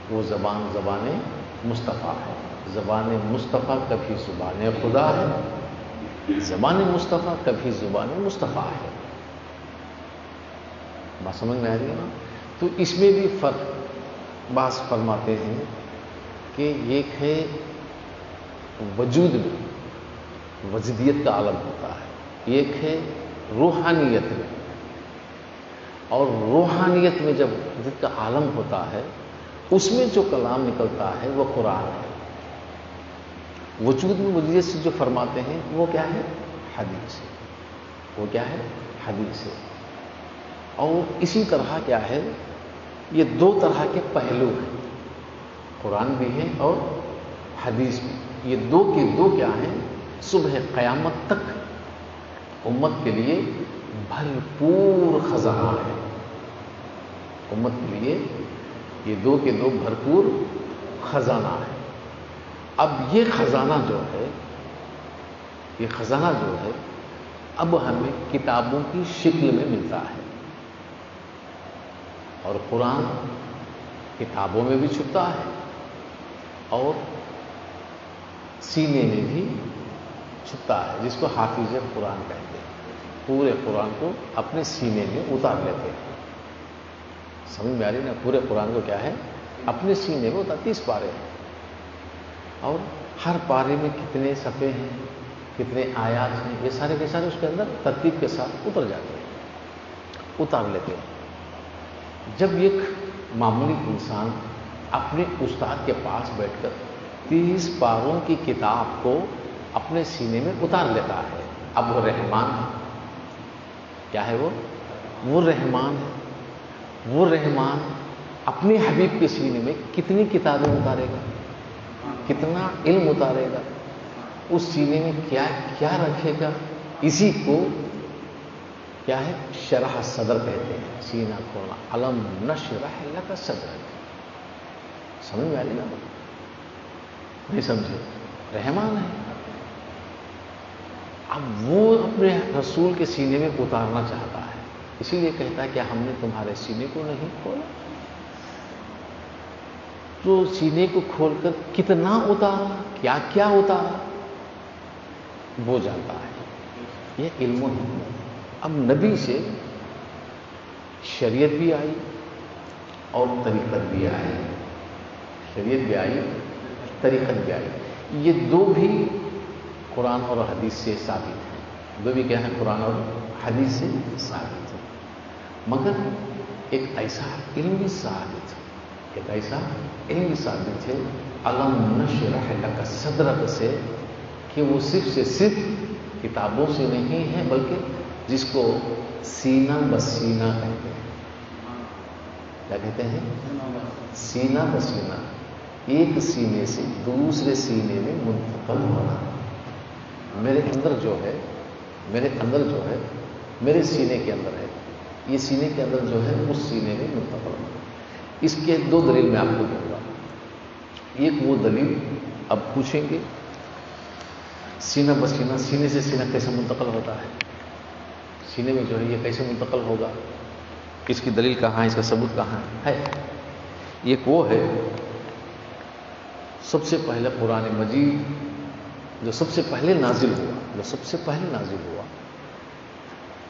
A: وہ زبان مصطفیٰ ہے۔ زبان مصطفیٰ کبھی زبان خدا ہے، زبان مصطفیٰ کبھی زبان مصطفیٰ ہے۔ بات سمجھ میں آ رہی ہے نا؟ تو اس میں بھی فرق بعض فرماتے ہیں کہ ایک ہے وجود میں وجدیت کا عالم ہوتا ہے، ایک ہے روحانیت میں، اور روحانیت میں جب وجود کا عالم ہوتا ہے اس میں جو کلام نکلتا ہے وہ قرآن ہے۔ وجود میں وجودیت سے جو فرماتے ہیں وہ کیا ہے؟ حدیث ہے۔ وہ کیا ہے؟ حدیث ہے۔ اور اسی طرح کیا ہے، یہ دو طرح کے پہلو ہیں، قرآن بھی ہے اور حدیث بھی۔ یہ دو کے دو کیا ہیں؟ صبح قیامت تک امت کے لیے بھرپور خزانہ ہے۔ امت کے لیے یہ دو کے دو بھرپور خزانہ ہے۔ اب یہ خزانہ جو ہے، یہ خزانہ جو ہے اب ہمیں کتابوں کی شکل میں ملتا ہے، اور قرآن کتابوں میں بھی چھپتا ہے اور سینے میں بھی چھپتا ہے، جس کو حافظ قرآن کہتے ہیں۔ پورے قرآن کو اپنے سینے میں اتار لیتے ہیں۔ سمجھ میں آ رہی نا؟ پورے قرآن کو کیا ہے؟ اپنے سینے میں اتار، 30 پارے ہیں، اور ہر پارے میں کتنے صفحے ہیں، کتنے آیات ہیں، یہ سارے کے سارے اس کے اندر ترتیب کے ساتھ اتر جاتے ہیں، اتار لیتے ہیں۔ جب ایک معمولی انسان اپنے استاد کے پاس بیٹھ کر 30 پاروں کی کتاب کو اپنے سینے میں اتار لیتا ہے، اب وہ رحمان ہے۔ کیا ہے وہ رحمان ہے۔ وہ رحمان اپنے حبیب کے سینے میں کتنی کتابیں اتارے گا، کتنا علم اتارے گا، اس سینے میں کیا کیا رکھے گا، اسی کو کیا ہے شرح صدر کہتے ہیں، سینہ کھولنا. علم نشرح لک صدرک. سمجھ میں آ رہی نا؟ نہیں سمجھے؟ رحمان ہے. اب وہ اپنے رسول کے سینے میں اتارنا چاہتا ہے، اسی لیے کہتا ہے کہ ہم نے تمہارے سینے کو نہیں کھولا. تو سینے کو کھول کر کتنا اتارا، کیا کیا اتارا، وہ جانتا ہے. یہ علم و حکمت. اب نبی سے شریعت بھی آئی اور طریقت بھی آئی. شریعت بھی آئی، طریقت بھی آئی. یہ دو بھی قرآن اور حدیث سے ثابت ہے. دو بھی کیا ہے؟ قرآن اور حدیث سے ثابت ہے. مگر ایک ایسا علم بھی ثابت ہے، ایک ایسا علم بھی ثابت ہے علم نشرح لک صدرک سے، کہ وہ صرف سے صرف کتابوں سے نہیں ہے، بلکہ جس کو سینہ بسینہ کہتے ہیں. کیا کہتے ہیں؟ سینہ بسینہ. ایک سینے سے دوسرے سینے میں منتقل ہونا. میرے اندر جو ہے، میرے سینے کے اندر ہے، یہ سینے کے اندر جو ہے اس سینے میں منتقل ہونا. اس کے دو دلیل میں آپ کو دوں گا. ایک وہ دلیل اب پوچھیں گے، سینہ بسینہ، سینے سے سینہ کیسے منتقل ہوتا ہے، سینے میں جو ہے یہ کیسے منتقل ہوگا، اس کی دلیل کہاں ہے، اس کا ثبوت کہاں ہے. ایک وہ ہے، سب سے پہلے قرآن مجید جو سب سے پہلے نازل ہوا،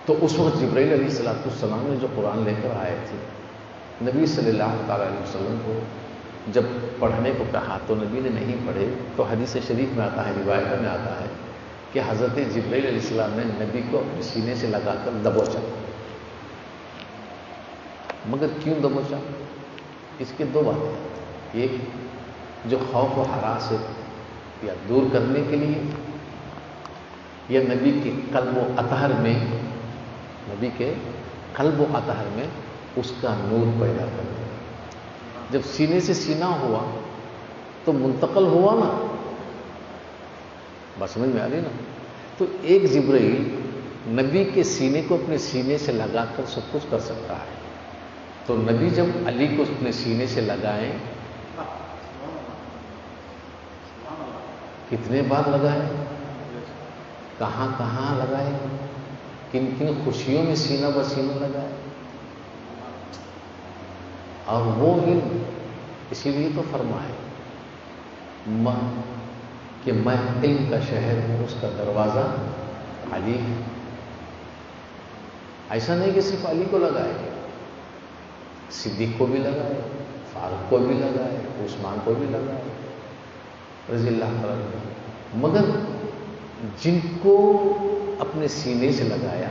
A: تو اس وقت جبرائیل علیہ السلام نے جو قرآن لے کر آئے تھے، نبی صلی اللہ تعالیٰ علیہ وسلم کو جب پڑھنے کو کہا تو نبی نے نہیں پڑھے. تو حدیث شریف میں آتا ہے، روایت میں آتا ہے کہ حضرت جبرائیل علیہ السلام نے نبی کو اپنے سینے سے لگا کر دبوچا. مگر کیوں دبوچا؟ اس کے دو باتیں. ایک جو خوف و ہراس ہے یا دور کرنے کے لیے، یا نبی کے قلب و اطہر میں اس کا نور پیدا کرنا. جب سینے سے سینہ ہوا تو منتقل ہوا نا، بس سمجھ میں آ رہی نا؟ تو ایک جبرائیل نبی کے سینے کو اپنے سینے سے لگا کر سب کچھ کر سکتا ہے. تو نبی جب علی کو اپنے سینے سے لگائیں، کتنے بار لگائے، کہاں کہاں لگائے، کن کن خوشیوں میں سینہ بسینہ لگائے. اور وہ علم اسی لیے تو فرمائے کہ میں علم کا شہر ہوں، اس کا دروازہ علی ہے. ایسا نہیں کہ صرف علی کو لگائے، صدیق کو بھی لگائے، فاروق کو بھی لگائے، عثمان کو بھی لگائے رضی اللہ تعالیٰ عنہ. مگر جن کو اپنے سینے سے لگایا،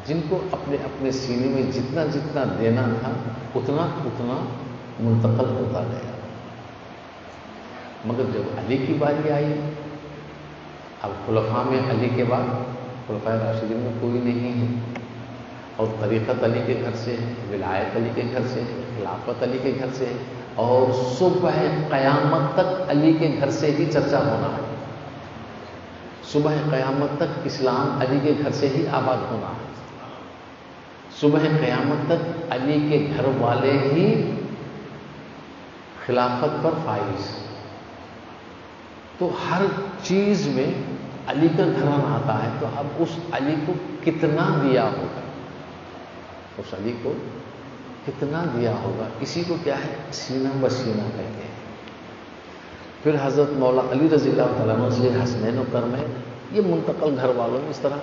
A: جن کو اپنے سینے میں جتنا جتنا دینا تھا اتنا اتنا منتقل ہوتا گیا. مگر جب علی کی باری آئی، اب خلفاء میں علی کے بعد خلفاء راشدین میں کوئی نہیں ہے، اور طریقت علی کے گھر سے ہے، ولایت علی کے گھر سے ہے، خلافت علی کے گھر سے ہے، اور صبح قیامت تک علی کے گھر سے ہی چرچا ہونا ہے. صبح قیامت تک اسلام علی کے گھر سے ہی آباد ہونا ہے. صبح قیامت تک علی کے گھر والے ہی خلافت پر فائز. تو ہر چیز میں علی کا گھرانہ آتا ہے. تو اب اس علی کو کتنا دیا ہوگا، اس علی کو کتنا دیا ہوگا، اسی کو کیا ہے سینہ بسینہ کہتے ہیں. پھر حضرت مولا علی رضی اللہ تعالیٰ عنہ سے حسنین و کرمین، یہ منتقل گھر والوں میں اس طرح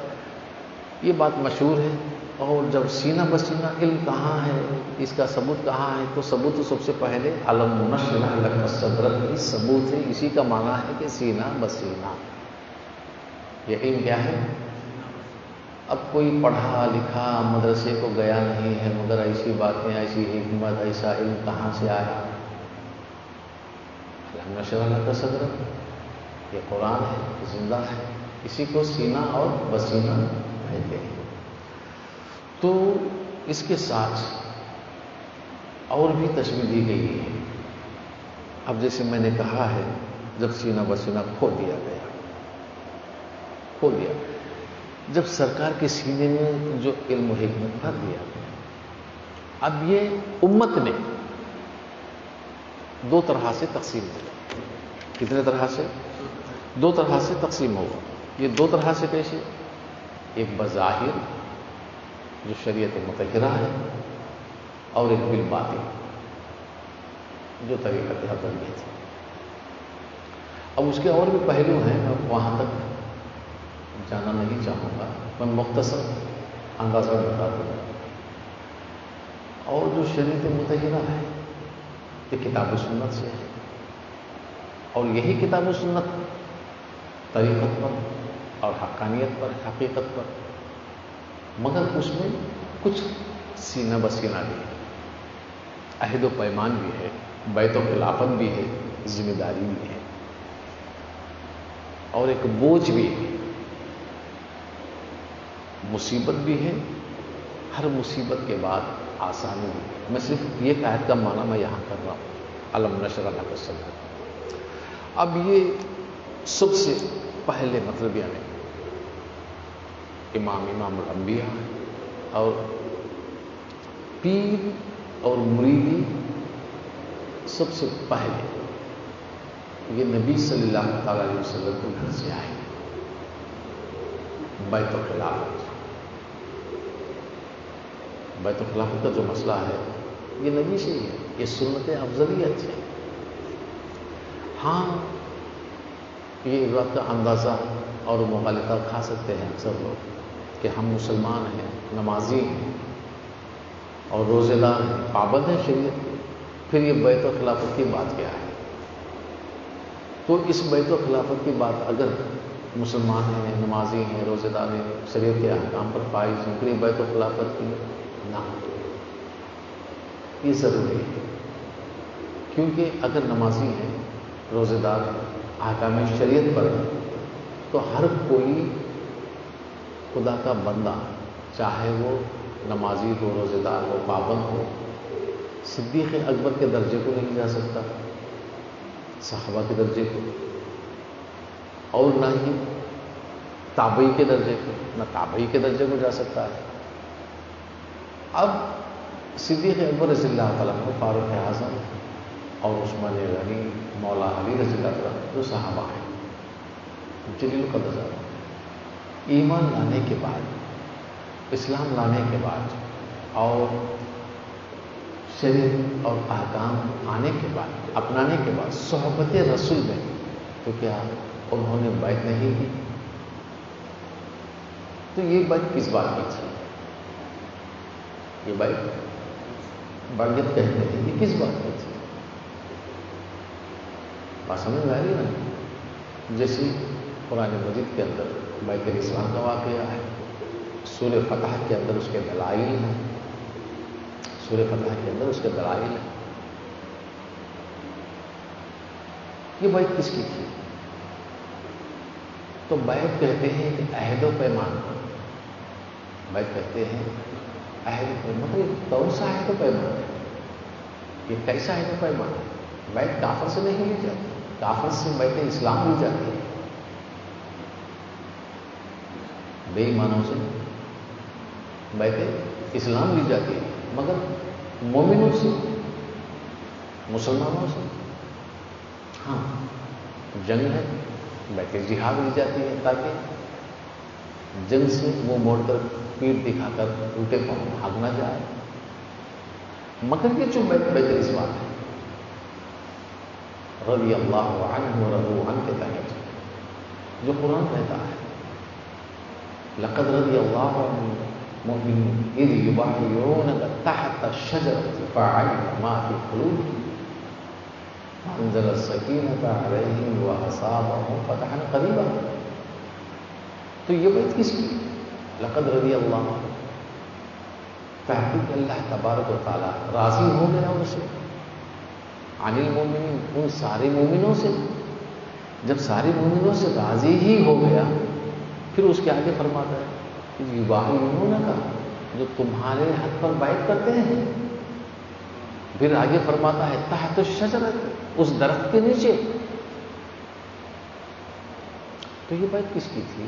A: یہ بات مشہور ہے. اور جب سینہ بسینہ علم کہاں ہے، اس کا ثبوت کہاں ہے، تو ثبوت تو سب سے پہلے علم نشرح لک صدرک کی ثبوت ہے. اسی کا معنی ہے کہ سینہ بسینہ. یہ علم کیا ہے؟ اب کوئی پڑھا لکھا مدرسے کو گیا نہیں ہے، مگر ایسی باتیں، ایسی حکمت، ایسا علم کہاں سے آیا؟ علم نشرح لک صدرک، یہ قرآن ہے، زندہ ہے، اسی کو سینہ اور بسینہ کہتے ہیں. تو اس کے ساتھ اور بھی تشبیہ دی گئی ہے. اب جیسے میں نے کہا ہے، جب سینہ بسینہ کھو دیا گیا کھول دیا. جب سرکار کے سینے میں جو علم و حکمت بھر دیا، اب یہ امت نے دو طرح سے تقسیم ہوا. کتنے طرح سے؟ دو طرح سے تقسیم ہوا. یہ دو طرح سے کیسے؟ ایک بظاہر جو شریعت مطہرہ ہے، اور ایک بالباطن جو طریقت عقلیہ تھی. اب اس کے اور بھی پہلو ہیں، میں وہاں تک جانا نہیں چاہوں گا، میں مختصر اندازہ بتا دوں گا. اور جو شریعت مطہرہ ہے یہ کتاب و سنت سے ہے، اور یہی کتاب و سنت طریقت پر اور حقانیت پر، حقیقت پر، مگر اس میں کچھ سینہ بسینہ بھی ہے، عہد و پیمان بھی ہے، بیت و خلافت بھی ہے، ذمہ داری بھی ہے، اور ایک بوجھ بھی ہے، مصیبت بھی ہے. ہر مصیبت کے بعد آسانی بھی ہے. میں صرف یہ آیت کا معنی میں یہاں کر رہا ہوں، الم نشرح لک صدرک. اب یہ سب سے پہلے مطلب یعنی امام الانبیاء اور پیر اور مریدی سب سے پہلے یہ نبی صلی اللہ تعالی علیہ وسلم کے گھر سے آئے. بیت الخلافت، بیت الخلافت کا جو مسئلہ ہے یہ نبی سے ہی ہے، یہ سنت افضلیت ہے. ہاں یہ اس بات کا اندازہ اور مغالطہ کھا سکتے ہیں اکثر لوگ کہ ہم مسلمان ہیں، نمازی ہیں اور روزے دار ہیں، پابند ہیں شریعت کے، پھر یہ بیت الخلافت کی بات کیا ہے؟ تو اس بیت الخلافت کی بات اگر مسلمان ہیں، نمازی ہیں، روزے دار ہیں، شریعت کے احکام پر فائز ہیں، پھر یہ بیت الخلافت کی نہ، یہ ضروری ہے. کیونکہ اگر نمازی ہیں، روزے دار ہیں، احکام شریعت پر ہیں، تو ہر کوئی خدا کا بندہ، چاہے وہ نمازی ہو، روزے دار ہو، پابند ہو، صدیق اکبر کے درجے کو نہیں جا سکتا، صحابہ کے درجے کو، اور نہ ہی تابعی کے درجے کو، نہ تابعی کے درجے کو جا سکتا ہے. اب صدیق اکبر رضی اللہ تعالیٰ عنہ، فاروق اعظم اور عثمان غنی، مولا علی رضی اللہ تعالیٰ جو صحابہ ہیں جلیل القدر، ایمان لانے کے بعد، اسلام لانے کے بعد اور شریعت اور احکام آنے کے بعد، اپنانے کے بعد صحبت رسول میں تو کیا انہوں نے بیعت نہیں کی؟ تو یہ بیعت کس بات کی تھی؟ یہ بیعت کہتے ہیں، یہ کس بات کی تھی؟ بات سمجھ میں آ رہی نا؟ جیسے قرآن مجید کے اندر بیعت الاسلام کا واقعہ ہے، سورہ فتح کے اندر اس کے دلائل ہیں، سورہ فتح کے اندر اس کے دلائل ہیں. یہ بیعت کس کی تھی؟ تو بیعت کہتے ہیں کہ عہد و پیمان. بیعت کہتے ہیں عہد و پیمان، مطلب کون سا عہد و پیمان ہے؟ یہ کیسا عہد و پیمان ہے؟ بیعت کافر سے نہیں لی جاتی، کافر سے بیعت اسلام لی جاتی ہے، بے ایمانوں سے بیعت اسلام لی جاتی ہے، مگر مومنوں سے، مسلمانوں سے ہاں جنگ ہے، بیعت جہاد لی جاتی ہے تاکہ جنگ سے منہ موڑ کر پیٹھ دکھا کر الٹے پاؤں بھاگ نہ جائے. مگر یہ جو بیعت الاسلام ہے، رضی اللہ عنہ ورضوا عنہ کے تحت جو قرآن کہتا ہے، لقد رضی اللہ عنہ المؤمنین اذ یبایعونک تحت الشجرۃ فعلم ما فی قلوبہم وانزل السکینۃ علیہم واصابہم فتحا قریبا. تو یہ بیعت کس کی؟ لقد رضی اللہ عنہ، تحقیق اللہ تبارک و تعالیٰ راضی ہو گیا ان سے، عن المؤمنین، ان سارے مومنوں سے. جب سارے مومنوں سے راضی ہی ہو گیا، پھر اس کے آگے فرماتا ہے کہ یبایعونک، جو تمہارے حق پر بیعت کرتے ہیں. پھر آگے فرماتا ہے تحت الشجرۃ، اس درخت کے نیچے. تو یہ بیعت کس کی تھی؟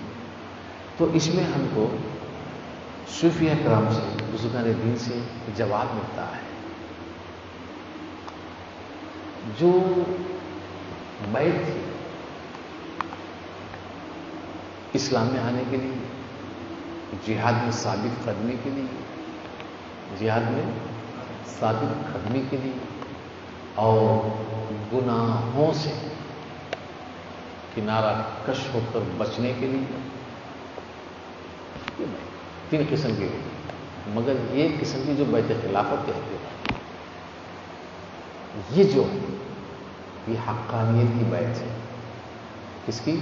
A: تو اس میں ہم کو صوفیہ کرام سے، بزرگان دین سے جواب ملتا ہے. جو بیعت تھی اسلام میں آنے کے لیے، جہاد میں ثابت قدمی کے لیے، جہاد میں ثابت قدمی کے لیے، اور گناہوں سے کنارہ کش ہو کر بچنے کے لیے، تین قسم کی ہوتی. مگر یہ قسم کی جو بیعت خلافت کہتے ہیں، یہ جو یہ حقانیت کی بیعت ہے. کس کی؟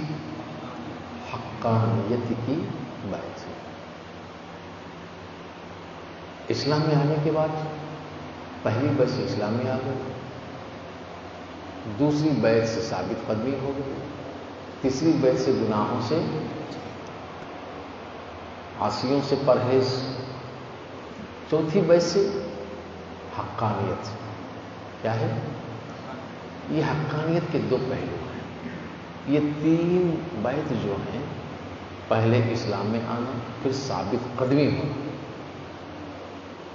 A: حقانیت کی بیعت ہے. اسلام میں آنے کے بعد پہلی بیعت سے اسلام میں آ گئے، دوسری بیعت سے ثابت قدمی ہو گئی، تیسری بیعت سے گناہوں سے، عاصیوں سے پرہیز، چوتھی بیعت سے حقانیت. کیا ہے یہ؟ حقانیت کے دو پہلو ہیں. یہ تین بیعت جو ہیں، پہلے اسلام میں آنا، پھر ثابت قدمی ہونا،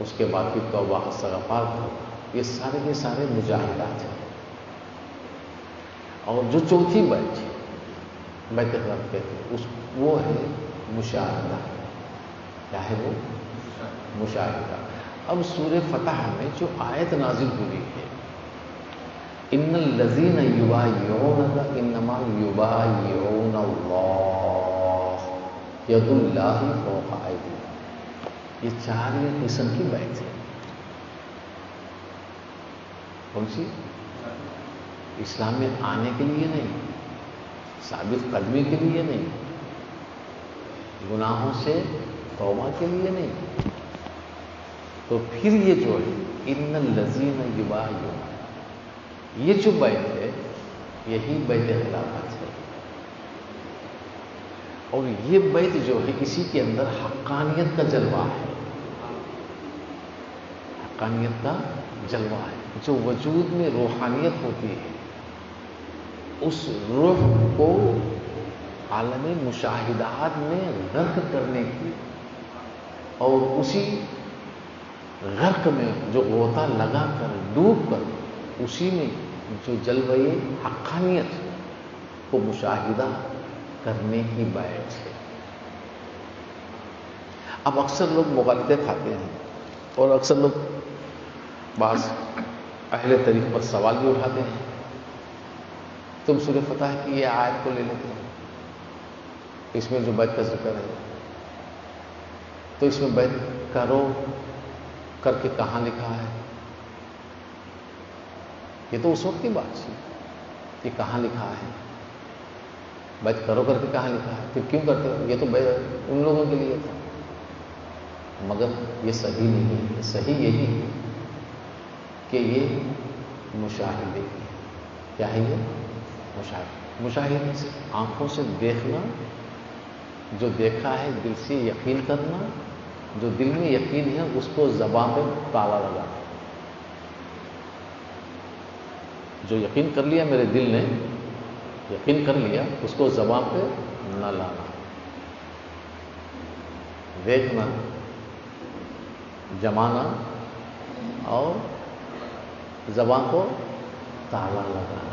A: اس کے بعد پھر توبہ استغفار ہونا، یہ سارے مجاہدات ہیں. اور جو چوتھی بیعت ہے، بیعت خلافت کہتے ہیں، وہ ہے مشاہدہ. کیا ہے وہ؟ مشاہدہ. اب سورہ فتح میں جو آیت نازل ہوئی ہے، ان الذین یبایعونک انما یبایعون اللہ ید اللہ فوق ایدیہم، یہ چار قسم کی بیعت ہے. کون سی؟ اسلام میں آنے کے لیے نہیں، ثابت قدمی کے لیے نہیں، گناہوں سے توبہ کے لیے نہیں. تو پھر یہ جو ہے ان الذین یبایعون، یہ جو بیعت ہے یہی بیعت خلافت ہے. اور یہ بیعت جو ہے اسی کے اندر حقانیت کا جلوہ ہے. حقانیت کا جلوہ ہے. جو وجود میں روحانیت ہوتی ہے، اس روح کو عالم مشاہدات میں غرق کرنے کی، اور اسی غرق میں جو غوطہ لگا کر ڈوب کر اسی میں جو جلوہ حقانیت کو مشاہدہ کرنے کی بیعت ہے. اب اکثر لوگ مغالطے کھاتے ہیں، اور اکثر لوگ بعض اہل طریق پر سوال بھی اٹھاتے ہیں. تم سورہ فتح کی یہ آیت کو لے لیتے ہو، اس میں جو بیعت کا ذکر ہے، تو اس میں بیعت کرو کر کے کہاں لکھا ہے؟ یہ تو اس وقت کی بات تھی کہ کہاں لکھا ہے؟ بیعت کرو کر کے کہاں لکھا ہے؟ پھر کیوں کرتے ہو؟ یہ تو بیعت ان لوگوں کے لیے تھا. مگر یہ صحیح نہیں ہے. صحیح یہی ہے کہ یہ مشاہدے کی ہے. کیا ہے یہ؟ مشاہدے سے آنکھوں سے دیکھنا، جو دیکھا ہے دل سے یقین کرنا، جو دل میں یقین ہے اس کو زبان پہ تالا لگانا. جو یقین کر لیا، میرے دل نے یقین کر لیا، اس کو زبان پہ نہ لانا. دیکھنا، جمانا، اور زبان کو تالا لگانا.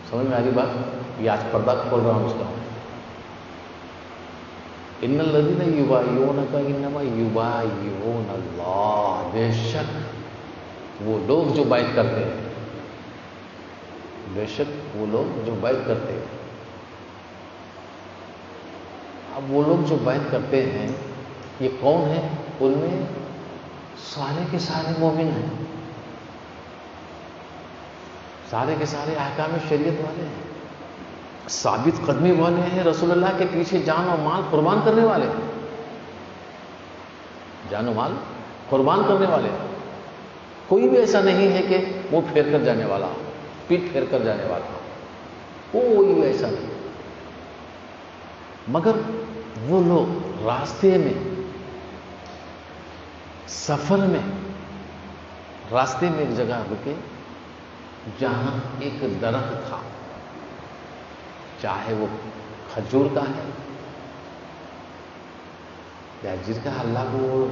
A: سمجھ میں آ رہی بات؟ یہ آج پردہ کھول رہا ہوں اس کا. ان الذین یبایعونک انما یبایعون اللہ، بے شک وہ لوگ جو بیعت کرتے ہیں، بے شک وہ لوگ جو بیعت کرتے ہیں. اب وہ لوگ جو بیعت کرتے ہیں یہ کون ہیں؟ ان میں سارے کے سارے مومن ہیں، سارے کے سارے احکام شریعت والے ہیں، ثابت قدمی والے ہیں، رسول اللہ کے پیچھے جان و مال قربان کرنے والے ہیں، جان و مال قربان کرنے والے ہیں. کوئی بھی ایسا نہیں ہے کہ وہ پھیر کر جانے والا ہو، پیٹ پھیر کر جانے والا ہو، کوئی بھی ایسا نہیں. مگر وہ لوگ راستے میں، سفر میں، راستے میں ایک جگہ رکے جہاں ایک درخت تھا، چاہے وہ کھجور کا ہے یا جس کا اللہ کو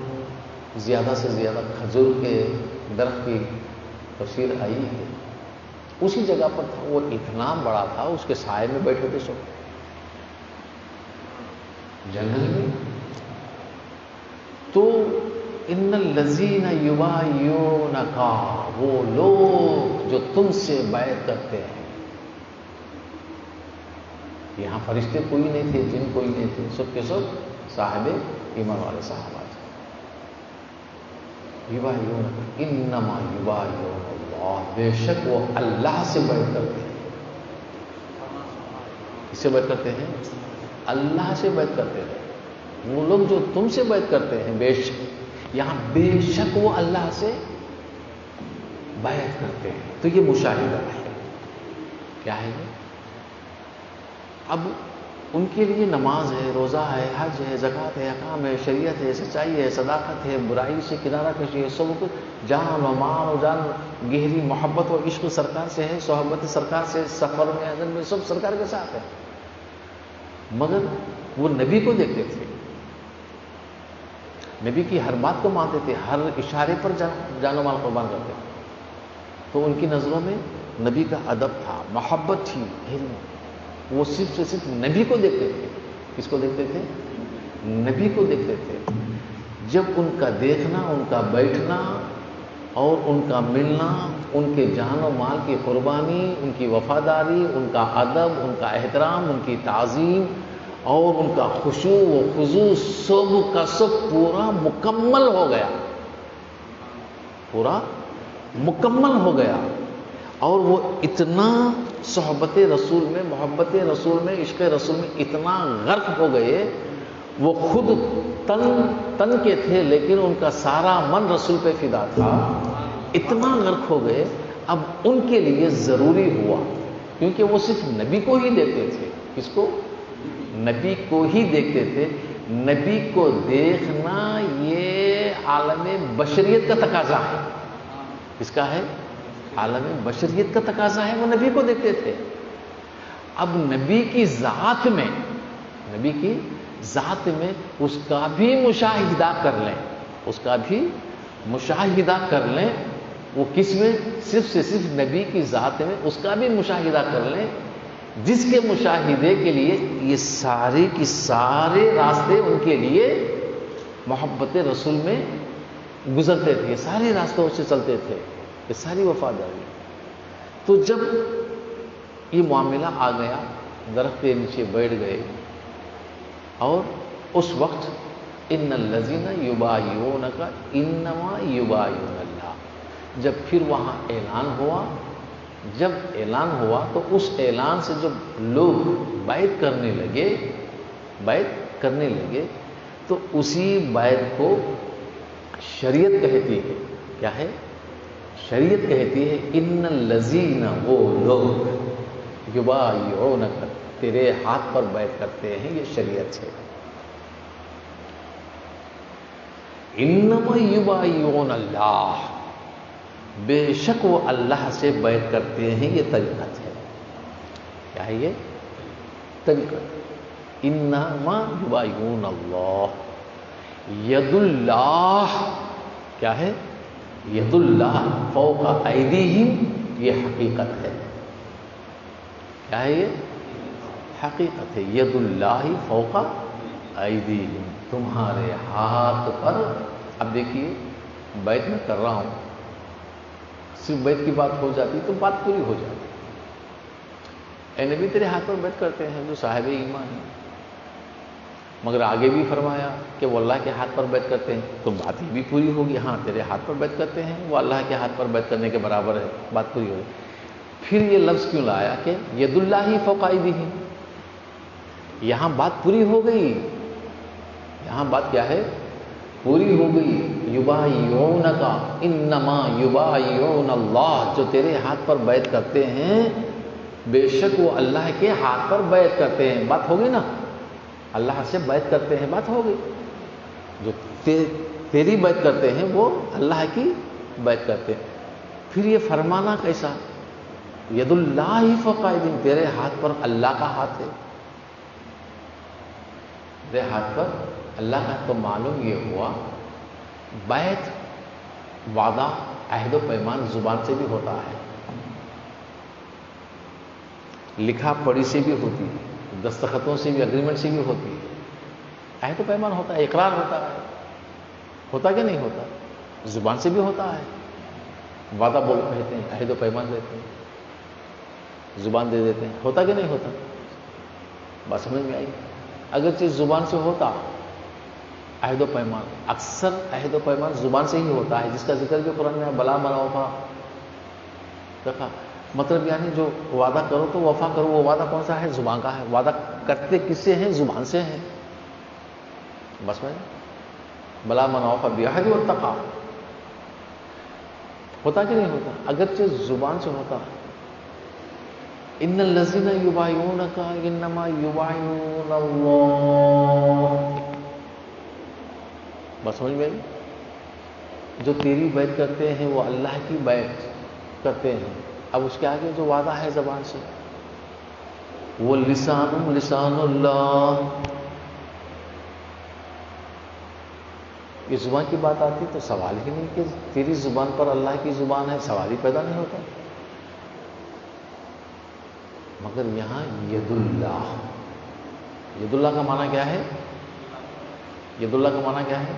A: زیادہ سے زیادہ کھجور کے درخت کی تفسیر آئی ہے، اسی جگہ پر تھا، وہ اتنا بڑا تھا، اس کے سائے میں بیٹھے تھے سب جنگل میں. تو ان الذین یبایعونک، وہ لوگ جو تم سے بیعت کرتے ہیں. یہاں فرشتے کوئی نہیں تھے، جن کوئی نہیں تھے، سب کے سب صاحب ایمان والے صحابہ تھے. یبایعونک انما یبایعون اللہ، بے شک وہ اللہ سے بیعت کرتے ہیں. کس سے بیعت کرتے ہیں؟ اللہ سے بیعت کرتے ہیں. وہ لوگ جو تم سے بیعت کرتے ہیں، بے شک، یہاں بے شک وہ اللہ سے بیعت کرتے ہیں. تو یہ مشاہدہ ہے. کیا ہے یہ؟ اب ان کے لیے نماز ہے، روزہ ہے، حج ہے، زکوٰۃ ہے، احکام ہے، شریعت ہے، سچائی ہے، صداقت ہے، برائی سے کنارہ کشی ہے، سب کچھ جان و مال و جان، گہری محبت و عشق سرکار سے ہے، صحبت سرکار سے، سفر میں اذن میں سب سرکار کے ساتھ ہے. مگر وہ نبی کو دیکھتے تھے، نبی کی ہر بات کو مانتے تھے، ہر اشارے پر جان و مال قربان کرتے تھے. تو ان کی نظروں میں نبی کا ادب تھا، محبت تھی، علم. وہ صرف سے صرف نبی کو دیکھتے تھے. کس کو دیکھتے تھے؟ نبی کو دیکھتے تھے. جب ان کا دیکھنا، ان کا بیٹھنا اور ان کا ملنا، ان کے جان و مال کی قربانی، ان کی وفاداری، ان کا ادب، ان کا احترام، ان کی تعظیم اور ان کا خشوع و خضوع، سب کا سب پورا مکمل ہو گیا. پورا مکمل ہو گیا. اور وہ اتنا صحبت رسول میں، محبت رسول میں، عشق رسول میں اتنا غرق ہو گئے. وہ خود تن کے تھے، لیکن ان کا سارا من رسول پہ فدا تھا. اتنا غرق ہو گئے. اب ان کے لیے ضروری ہوا، کیونکہ وہ صرف نبی کو ہی دیکھتے تھے. کس کو؟ نبی کو ہی دیکھتے تھے. نبی کو دیکھنا یہ عالم بشریت کا تقاضا ہے. کس کا ہے؟ عالم بشریت کا تقاضا ہے. وہ نبی کو دیکھتے تھے. اب نبی کی ذات میں، نبی کی ذات میں اس کا بھی مشاہدہ کر لیں، اس کا بھی مشاہدہ کر لیں. وہ کس میں؟ صرف سے صرف نبی کی ذات میں اس کا بھی مشاہدہ کر لیں، جس کے مشاہدے کے لیے یہ سارے کی سارے راستے ان کے لیے محبت رسول میں گزرتے تھے. یہ سارے راستوں سے چلتے تھے، یہ ساری وفاداری. تو جب یہ معاملہ آ گیا، درخت کے نیچے بیٹھ گئے، اور اس وقت ان الذین یبایعونک انما یبایعون اللہ. جب پھر وہاں اعلان ہوا، جب اعلان ہوا تو اس اعلان سے جب لوگ بیعت کرنے لگے تو اسی بیعت کو شریعت کہتی ہے. کیا ہے؟ شریعت کہتی ہے ان الذین، وہ لوگ، یبایعونک، تیرے ہاتھ پر بیعت کرتے ہیں. یہ شریعت ہے. انما یبایعون اللہ، بے شک وہ اللہ سے بیعت کرتے ہیں. یہ طریقت ہے. کیا ہے یہ طریقت؟ انما یبایعون اللہ، ید اللہ. کیا ہے؟ ید اللہ فوق ایدیہم. یہ حقیقت ہے. کیا ہے یہ؟ حقیقت ہے. ید اللہ فوق ایدیہم، تمہارے ہاتھ پر. اب دیکھیے، بیعت میں کر رہا ہوں، صرف بیعت کی بات ہو جاتی تو بات پوری ہو جاتی. اے نبی، تیرے ہاتھ پر بیعت کرتے ہیں جو صاحب ایمان ہیں. مگر آگے بھی فرمایا کہ وہ اللہ کے ہاتھ پر بیعت کرتے ہیں، تو بات یہ بھی پوری ہوگی. ہاں، تیرے ہاتھ پر بیعت کرتے ہیں، وہ اللہ کے ہاتھ پر بیعت کرنے کے برابر ہے. بات پوری ہوگی. پھر یہ لفظ کیوں لایا کہ ید اللہ فوق ایدیہم؟ یہاں بات پوری ہو گئی. یہاں بات کیا ہے؟ پوری ہو گئی. یبایعونک انما یبایعون اللہ، جو تیرے ہاتھ پر بیعت کرتے ہیں بے شک وہ اللہ کے ہاتھ پر بیعت کرتے ہیں. بات ہو گئی نا؟ اللہ سے بیعت کرتے ہیں، بات ہو گئی. جو تیری بیعت کرتے ہیں وہ اللہ کی بیعت کرتے ہیں. پھر یہ فرمانا کیسا؟ ید اللہ فوق ایدیہم، تیرے ہاتھ پر اللہ کا ہاتھ ہے. تیرے ہاتھ پر اللہ کا تو معلوم یہ ہوا بیعت وعدہ عہد و پیمان زبان سے بھی ہوتا ہے، لکھا پڑھی سے بھی ہوتی ہے، دستخطوں سے بھی، اگریمنٹ سے بھی ہوتی ہے، عہد و پیمان ہوتا ہے، اقرار ہوتا ہے، ہوتا کہ نہیں ہوتا؟ زبان سے بھی ہوتا ہے، وعدہ بول کہتے ہیں، عہد و پیمان دیتے ہیں، زبان دے دیتے ہیں، ہوتا کہ نہیں ہوتا؟ بات سمجھ میں آئی؟ اگرچہ زبان سے ہوتا عہد و پیمان، اکثر عہد و پیمان زبان سے ہی ہوتا ہے، جس کا ذکر بھی قرآن میں بلا من اوفا دیکھا، مطلب یعنی جو وعدہ کرو تو وفا کرو، وہ وعدہ کون سا ہے؟ زبان کا ہے، وعدہ کرتے کس سے ہیں؟ زبان سے ہیں، بس میں بلا من اوفا بعہدہ واتقی، ہوتا کہ نہیں ہوتا؟ اگرچہ زبان سے ہوتا، ان الذین یبایعونک انما یبایعون اللہ، بس سمجھ میں آئی؟ جو تیری بیعت کرتے ہیں وہ اللہ کی بیعت کرتے ہیں، اب اس کے آگے جو وعدہ ہے زبان سے، وہ لسان اللہ، یہ زبان کی بات آتی تو سوال ہی نہیں کہ تیری زبان پر اللہ کی زبان ہے، سوال ہی پیدا نہیں ہوتا، مگر یہاں ید اللہ، ید اللہ کا معنی کیا ہے؟ ید اللہ کا معنی کیا ہے؟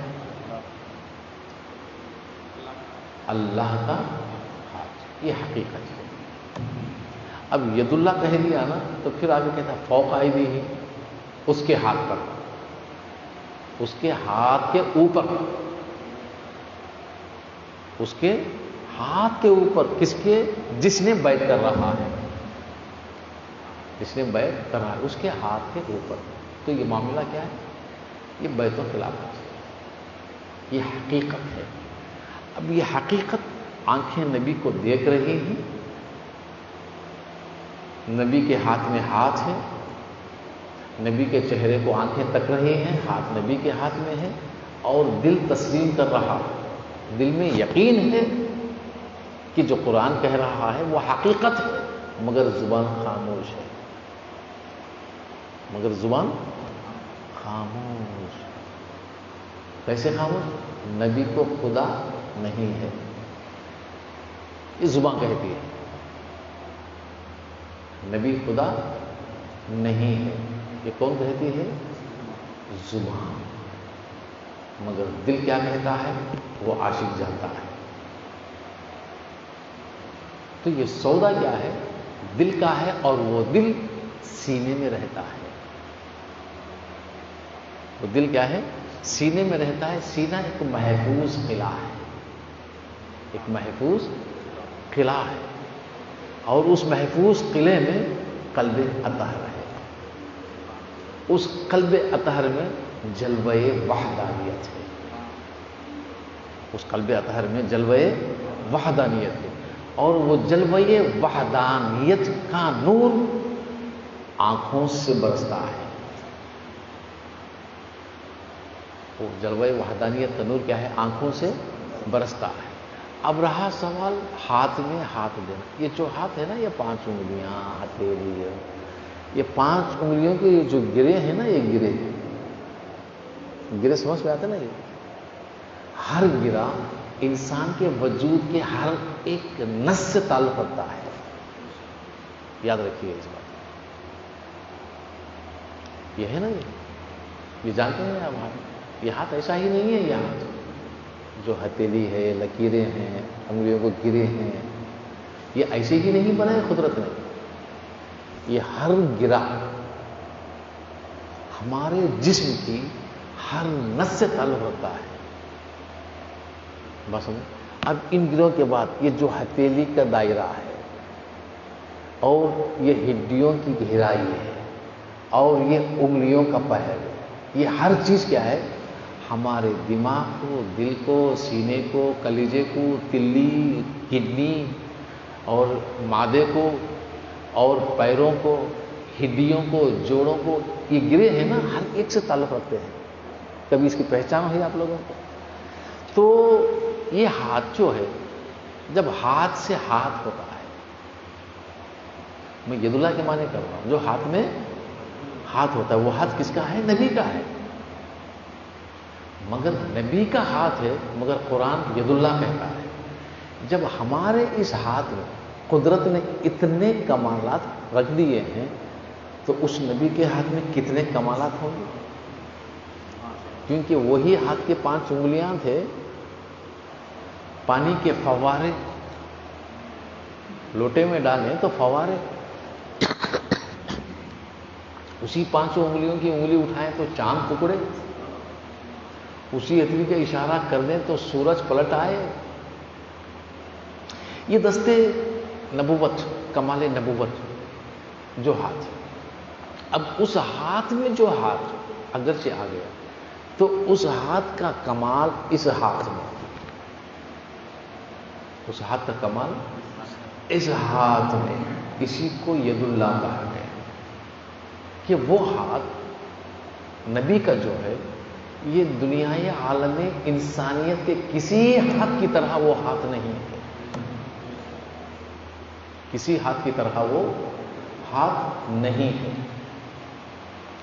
A: اللہ کا ہاتھ، یہ حقیقت ہے۔ اب ید اللہ کہہ دیا نا تو پھر آگے کہتا ہے فوق ایدیہم، اس کے ہاتھ پر، اس کے ہاتھ کے اوپر، اس کے ہاتھ کے اوپر، کس کے؟ جس نے بیعت کر رہا ہے، جس نے بیعت کر رہا ہے اس کے ہاتھ کے اوپر۔ تو یہ معاملہ کیا ہے؟ یہ بیعت و خلافت ہے، یہ حقیقت ہے۔ اب یہ حقیقت آنکھیں نبی کو دیکھ رہی ہیں، نبی کے ہاتھ میں ہاتھ ہے، نبی کے چہرے کو آنکھیں تک رہی ہیں، ہاتھ نبی کے ہاتھ میں ہے، اور دل تسلیم کر رہا، دل میں یقین ہے کہ جو قرآن کہہ رہا ہے وہ حقیقت ہے، مگر زبان خاموش ہے، مگر زبان خاموش۔ کیسے خاموش؟ نبی کو خدا نہیں ہے، یہ زبان کہتی ہے، نبی خدا نہیں ہے، یہ کون کہتی ہے؟ زبان، مگر دل کیا کہتا ہے؟ وہ عاشق جانتا ہے۔ تو یہ سودا کیا ہے؟ دل کا ہے، اور وہ دل سینے میں رہتا ہے، وہ دل کیا ہے؟ سینے میں رہتا ہے۔ سینہ ایک محفوظ قلعہ ہے، ایک محفوظ قلعہ ہے، اور اس محفوظ قلعے میں قلب اطہر ہے، اس قلب اطہر میں جلوہ وحدانیت ہے، اس قلب اطہر میں جلوہ وحدانیت ہے، اور وہ جلوہ وحدانیت کا نور آنکھوں سے برستا ہے۔ وہ جلوہ وحدانیت کا نور کیا ہے؟ آنکھوں سے برستا ہے۔ اب رہا سوال ہاتھ میں ہاتھ دینا، یہ جو ہاتھ ہے نا، یہ 5 انگلیاں، ہتھیلی، یہ 5 انگلیوں کے جو گرے ہیں نا، یہ گرے سمجھ میں آتے نا، یہ ہر گرا انسان کے وجود کے ہر ایک نس سے تعلق رکھتا ہے، یاد رکھیے اس بات، یہ ہے نا، یہ جانتے ہیں آپ ہاتھ، یہ ہاتھ ایسا ہی نہیں ہے، یہ ہاتھ جو ہتھیلی ہے، لکیریں ہیں، انگلیوں کو گرے ہیں، یہ ایسے ہی نہیں بنائے قدرت نے، یہ ہر گرا ہمارے جسم کی ہر نس سے تعلق رکھتا ہے، بس اب ان گروہ کے بعد یہ جو ہتھیلی کا دائرہ ہے، اور یہ ہڈیوں کی گہرائی ہے، اور یہ انگلیوں کا پہر، یہ ہر چیز کیا ہے؟ ہمارے دماغ کو، دل کو، سینے کو، کلیجے کو، تلی، کڈنی اور معدے کو، اور پیروں کو، ہڈیوں کو، جوڑوں کو، یہ گرے ہیں نا، ہر ایک سے تعلق رکھتے ہیں۔ کبھی اس کی پہچان ہوئی آپ لوگوں کو؟ تو یہ ہاتھ جو ہے، جب ہاتھ سے ہاتھ ہوتا ہے، میں ید اللہ کے معنی کر رہا ہوں، جو ہاتھ میں ہاتھ ہوتا ہے، وہ ہاتھ کس کا ہے؟ نبی کا ہے،
B: مگر نبی کا ہاتھ ہے، مگر قرآن ید اللہ کہتا ہے۔ جب ہمارے اس ہاتھ میں قدرت نے اتنے کمالات رکھ دیے ہیں تو اس نبی کے ہاتھ میں کتنے کمالات ہوں گے؟ کیونکہ وہی ہاتھ کے 5 انگلیاں تھے، پانی کے فوارے لوٹے میں ڈالیں تو فوارے، اسی 5 انگلیوں کی انگلی اٹھائیں تو چاند ٹکڑے، اسی ہتھیلی کا اشارہ کر دیں تو سورج پلٹ آئے۔ یہ دستے نبوت، کمال نبوت جو ہاتھ، اب اس ہاتھ میں جو ہاتھ اگرچہ آ گیا تو اس ہاتھ کا کمال اس ہاتھ میں، اس ہاتھ کا کمال اس ہاتھ میں، اسی کو ید اللہ کہا گیا کہ وہ ہاتھ نبی کا جو ہے یہ دنیائے عالم انسانیت کے کسی ہاتھ کی طرح وہ ہاتھ نہیں ہے، کسی ہاتھ کی طرح وہ ہاتھ نہیں ہے،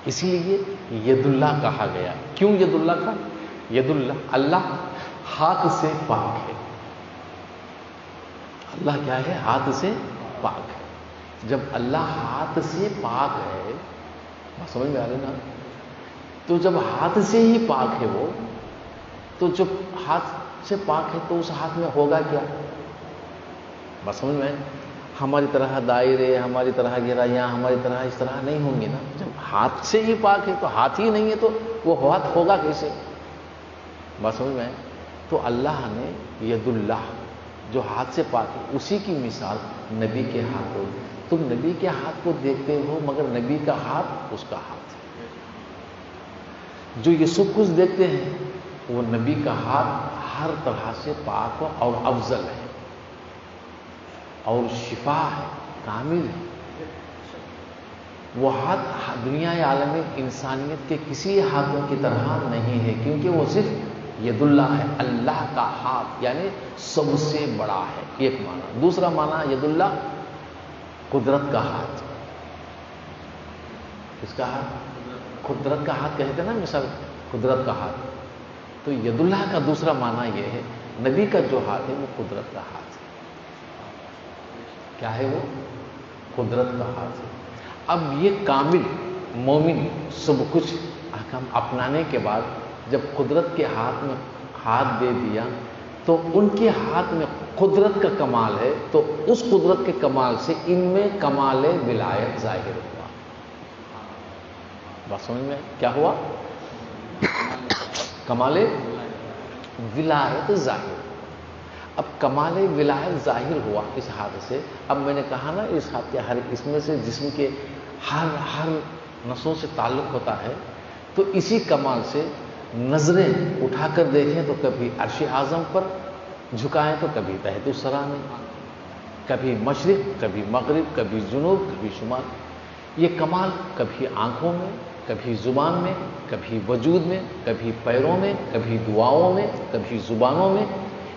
B: اسی لیے ید اللہ کہا گیا۔ کیوں ید اللہ کا؟ ید اللہ، اللہ ہاتھ سے پاک ہے، اللہ کیا ہے؟ ہاتھ سے پاک ہے۔ جب اللہ ہاتھ سے پاک ہے، بات سمجھ میں آ رہی نا؟ تو جب ہاتھ سے ہی پاک ہے وہ، تو جب ہاتھ سے پاک ہے تو اس ہاتھ میں ہوگا کیا؟ بات سمجھ میں؟ ہماری طرح دائرے، ہماری طرح گہرائیاں، ہماری طرح اس طرح نہیں ہوں گی نا۔ جب ہاتھ سے ہی پاک ہے تو ہاتھ ہی نہیں ہے تو وہ ہاتھ ہوگا کیسے؟ بات سمجھ میں؟ تو اللہ نے ید اللہ جو ہاتھ سے پاک ہے اسی کی مثال نبی کے ہاتھ ہو۔ تم نبی کے ہاتھ کو دیکھتے ہو مگر نبی کا ہاتھ اس کا ہاتھ ہے۔ جو یہ سب کچھ دیکھتے ہیں وہ نبی کا ہاتھ ہر طرح سے پاک اور افضل ہے اور شفا ہے، کامل ہے۔ وہ ہاتھ دنیا عالم انسانیت کے کسی ہاتھوں کی طرح نہیں ہے، کیونکہ وہ صرف ید اللہ ہے، اللہ کا ہاتھ، یعنی سب سے بڑا ہے، ایک معنی۔ دوسرا معنی ید اللہ قدرت کا ہاتھ۔ کس کا ہاتھ؟ قدرت کا ہاتھ کہتے ہیں نا، مثال قدرت کا ہاتھ۔ تو ید اللہ کا دوسرا معنی یہ ہے نبی کا جو ہاتھ ہے وہ قدرت کا ہاتھ ہے۔ کیا ہے وہ؟ قدرت کا ہاتھ ہے۔ اب یہ کامل مومن سب کچھ احکام اپنانے کے بعد جب قدرت کے ہاتھ میں ہاتھ دے دیا تو ان کے ہاتھ میں قدرت کا کمال ہے، تو اس قدرت کے کمال سے ان میں کمال ولایت ظاہر ہوا۔ بات سمجھ میں؟ کیا ہوا؟ کمال ولایت ظاہر۔ اب کمال ولایت ظاہر ہوا اس ہاتھ سے۔ اب میں نے کہا نا اس ہاتھ کے ہر اس میں سے جسم کے ہر نسوں سے تعلق ہوتا ہے، تو اسی کمال سے نظریں اٹھا کر دیکھیں تو کبھی عرش اعظم پر جھکائیں تو کبھی تحت الثری میں، کبھی مشرق، کبھی مغرب، کبھی جنوب، کبھی شمال۔ یہ کمال کبھی آنکھوں میں، کبھی زبان میں، کبھی وجود میں، کبھی پیروں میں، کبھی دعاؤں میں، کبھی زبانوں میں،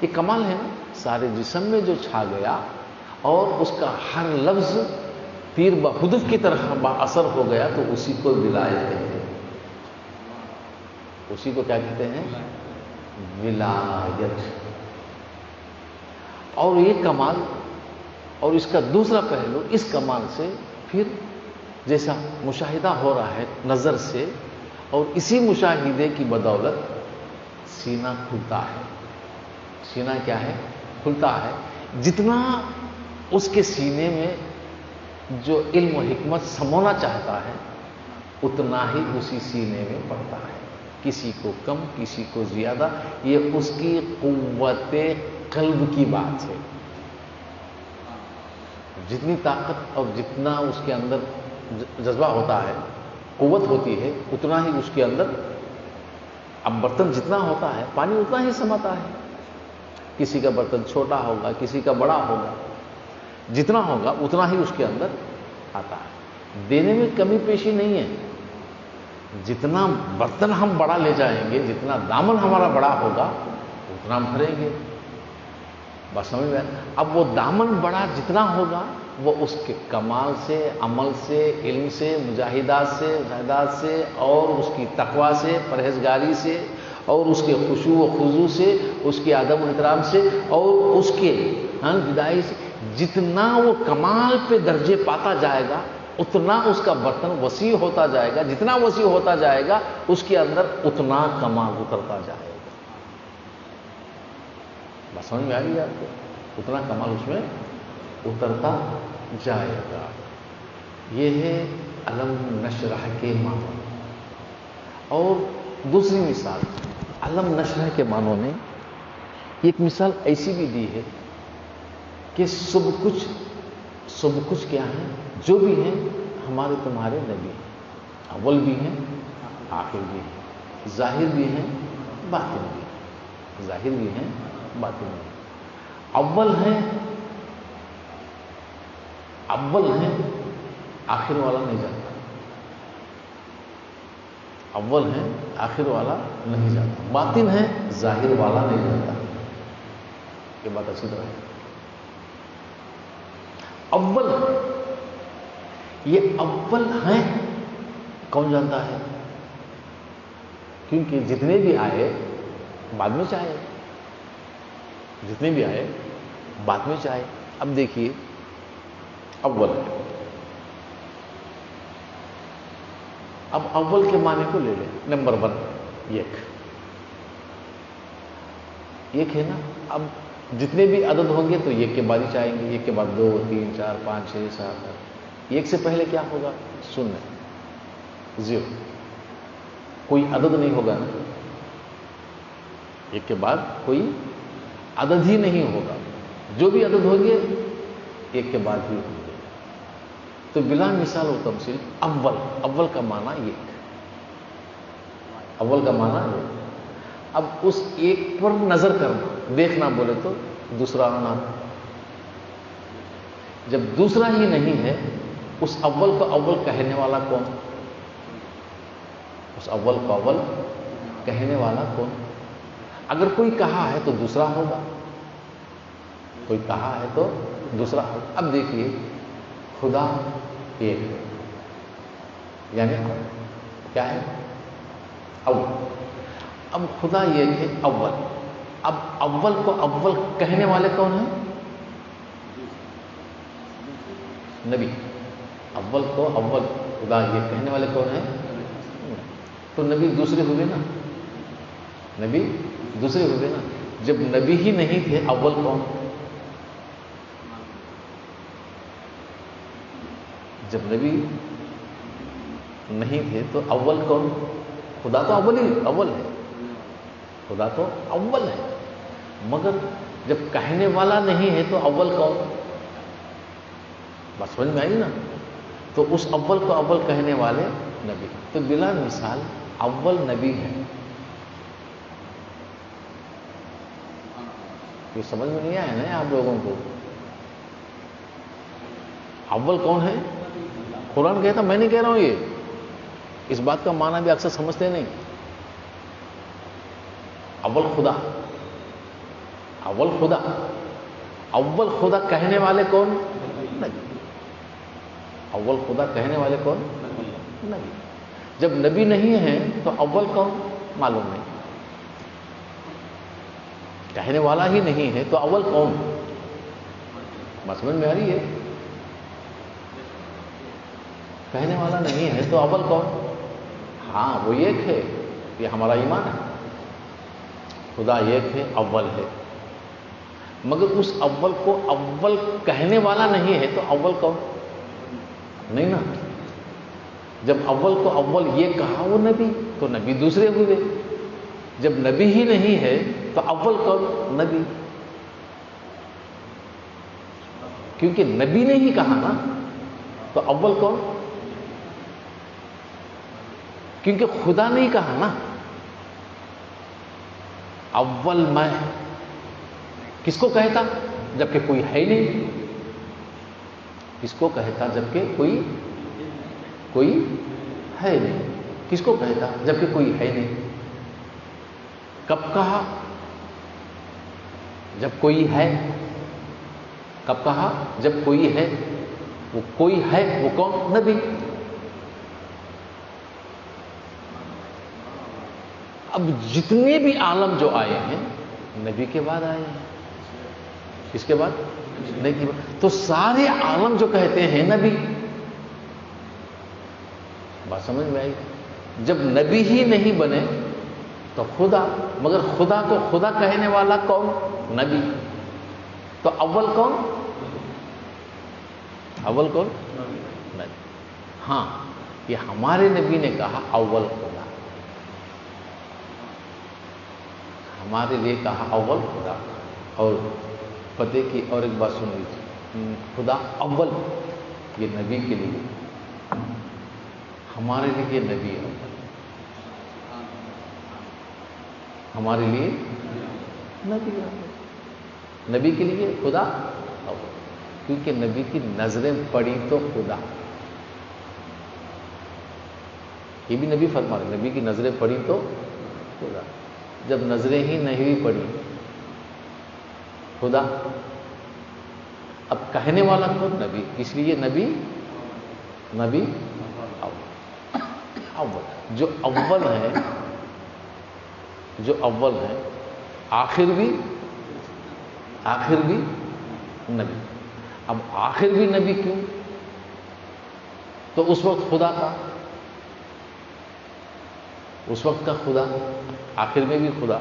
B: یہ کمال ہے نا، سارے جسم میں جو چھا گیا اور اس کا ہر لفظ تیر بہدف کی طرح با اثر ہو گیا، تو اسی کو ولایت کہتے ہیں۔ اسی کو کیا کہتے ہیں؟ ولایت۔ اور یہ کمال اور اس کا دوسرا پہلو، اس کمال سے پھر جیسا مشاہدہ ہو رہا ہے نظر سے، اور اسی مشاہدے کی بدولت سینہ کھلتا ہے۔ سینہ کیا ہے؟ کھلتا ہے۔ جتنا اس کے سینے میں جو علم و حکمت سمونا چاہتا ہے اتنا ہی اسی سینے میں پڑتا ہے، کسی کو کم، کسی کو زیادہ۔ یہ اس کی قوت قلب کی بات ہے۔ جتنی طاقت اور جتنا اس کے اندر جذبہ ہوتا ہے، قوت ہوتی ہے، اتنا ہی اس کے اندر، اب برتن جتنا ہوتا ہے پانی اتنا ہی سماتا ہے۔ کسی کا برتن چھوٹا ہوگا، کسی کا بڑا ہوگا، جتنا ہوگا اتنا ہی اس کے اندر آتا ہے۔ دینے میں کمی پیشی نہیں ہے۔ جتنا برتن ہم بڑا لے جائیں گے، جتنا دامن ہمارا بڑا ہوگا اتنا ہم بھریں گے۔ بس سمجھ میں؟ اب وہ دامن بڑا جتنا ہوگا وہ اس کے کمال سے، عمل سے، علم سے، مجاہدات سے، زہدات سے، اور اس کی تقویٰ سے، پرہیزگاری سے، اور اس کے خشوع و خضوع سے، اس کے ادب و احترام سے، اور اس کے جدائی سے جتنا وہ کمال پہ درجے پاتا جائے گا اتنا اس کا برتن وسیع ہوتا جائے گا، جتنا وسیع ہوتا جائے گا اس کے اندر اتنا کمال اترتا جائے گا۔ بات سمجھ میں آ رہی ہے آپ کو؟ اتنا کمال اس میں اترتا جائے گا۔ یہ ہے علم نشرح کے معنی۔ اور دوسری مثال علم نشرح کے معنوں میں ایک مثال ایسی بھی دی ہے کہ سب کچھ کیا ہے، جو بھی ہیں ہمارے تمہارے نبی ہیں، اول بھی ہیں آخر بھی ہیں، ظاہر بھی ہیں باطن بھی ہیں، ظاہر بھی ہیں باطن بھی ہیں، اول ہیں آخر والا نہیں جانتا، اول ہیں آخر والا نہیں جانتا، باطن ہے ظاہر والا نہیں جانتا۔ یہ بات اچھی طرح ہے۔ اول یہ اول ہیں کون جانتا ہے؟ کیونکہ جتنے بھی آئے بعد میں چاہے، جتنے بھی آئے بعد میں چاہے۔ اب دیکھیے اول ہے، اب اول کے معنی کو لے لیں، نمبر 1 ایک ہے نا۔ اب جتنے بھی عدد ہوں گے تو ایک کے بعد ہی چاہیں گے، ایک کے بعد 2 3 4 5 6 7 8۔ ایک سے پہلے کیا ہوگا؟ شونیہ، 0، کوئی عدد نہیں ہوگا نا۔ ایک کے بعد کوئی عدد ہی نہیں ہوگا، جو بھی عدد ہوں گے ایک کے بعد ہی ہوں گے۔ تو بلا مثال و تمثیل اول کا معنی ایک، اول کا معنی ایک۔ اب اس ایک پر نظر کرنا، دیکھنا بولے تو دوسرا آنا۔ جب دوسرا ہی نہیں ہے اس اول کو اول کہنے والا کون؟ اس اول کو اول کہنے والا کون؟ اگر کوئی کہا ہے تو دوسرا ہوگا، کوئی کہا ہے تو دوسرا ہوگا۔ اب دیکھیے خدا ایک ہے، یعنی کیا ہے؟ اول۔ اب خدا ایک ہے اول، اب اول کو اول کہنے والے کون ہیں؟ نبی۔ اول کو اول خدا یہ کہنے والے کون ہیں؟ تو نبی دوسرے ہوئے نا، نبی دوسرے ہوئے نا۔ جب نبی ہی نہیں تھے اول کون؟ جب نبی نہیں تھے تو اول کون؟ خدا تو اول ہے، خدا تو اول ہے، مگر جب کہنے والا نہیں ہے تو اول کون؟ بس سمجھ میں آئی نا؟ تو اس اول کو اول کہنے والے نبی۔ تو بلا مثال اول نبی ہے۔ یہ سمجھ میں نہیں آیا نا آپ لوگوں کو؟ اول کون ہے؟ قرآن کہتا، میں نہیں کہہ رہا ہوں، یہ اس بات کا معنی بھی اکثر سمجھتے نہیں۔ اول خدا، اول خدا، اول خدا کہنے والے کون؟ نبی۔ اول خدا کہنے والے کون؟ نبی۔ جب نبی نہیں ہے تو اول کون؟ معلوم نہیں، کہنے والا ہی نہیں ہے تو اول کون؟ بات سمجھ میں آ رہی ہے؟ کہنے والا نہیں ہے تو اول کون؟ ہاں وہ ایک ہے، یہ ہمارا ایمان ہے، خدا ایک ہے، اول ہے، مگر اس اول کو اول کہنے والا نہیں ہے تو اول کون؟ نہیں نا۔ جب اول کو اول یہ کہا وہ نبی، تو نبی دوسرے ہوئے۔ جب نبی ہی نہیں ہے تو اول کون؟ نبی، کیونکہ نبی نے ہی کہا نا، تو اول کون؟ کیونکہ خدا نہیں کہا نا۔ اول میں کس کو کہتا جبکہ کوئی ہے ہی نہیں؟ کس کو کہتا جبکہ کوئی ہے نہیں؟ کس کو کہتا جبکہ کوئی ہے نہیں؟ کب کہا؟ جب کوئی ہے۔ کب کہا؟ جب کوئی ہے۔ وہ کوئی ہے وہ کون؟ نبی۔ اب جتنے بھی عالم جو آئے ہیں نبی کے بعد آئے ہیں. کس کے بعد؟ نبی کے بعد. تو سارے عالم جو کہتے ہیں نبی. بات سمجھ میں آئی؟ جب نبی ہی نہیں بنے تو خدا. مگر خدا کو خدا کہنے والا کون؟ نبی. تو اول کون؟ اول کون؟ نبی. ہاں یہ ہمارے نبی نے کہا اول خدا. ہمارے لیے کہا اول خدا. اور پتے کی اور ایک بات سن لیجیے، خدا اول یہ نبی کے لیے، ہمارے لیے نبی اول. ہمارے لیے نبی اول، نبی کے لیے خدا اول. کیونکہ نبی کی نظریں پڑی تو خدا. یہ بھی نبی فرما رہے، نبی کی نظریں پڑی تو خدا. جب نظریں ہی نہیں پڑی خدا. اب کہنے والا کون؟ نبی. اس لیے نبی اول. جو اول ہے آخر بھی نبی. اب آخر بھی نبی کیوں؟ تو اس وقت خدا کا، اس وقت کا خدا آخر میں بھی خدا.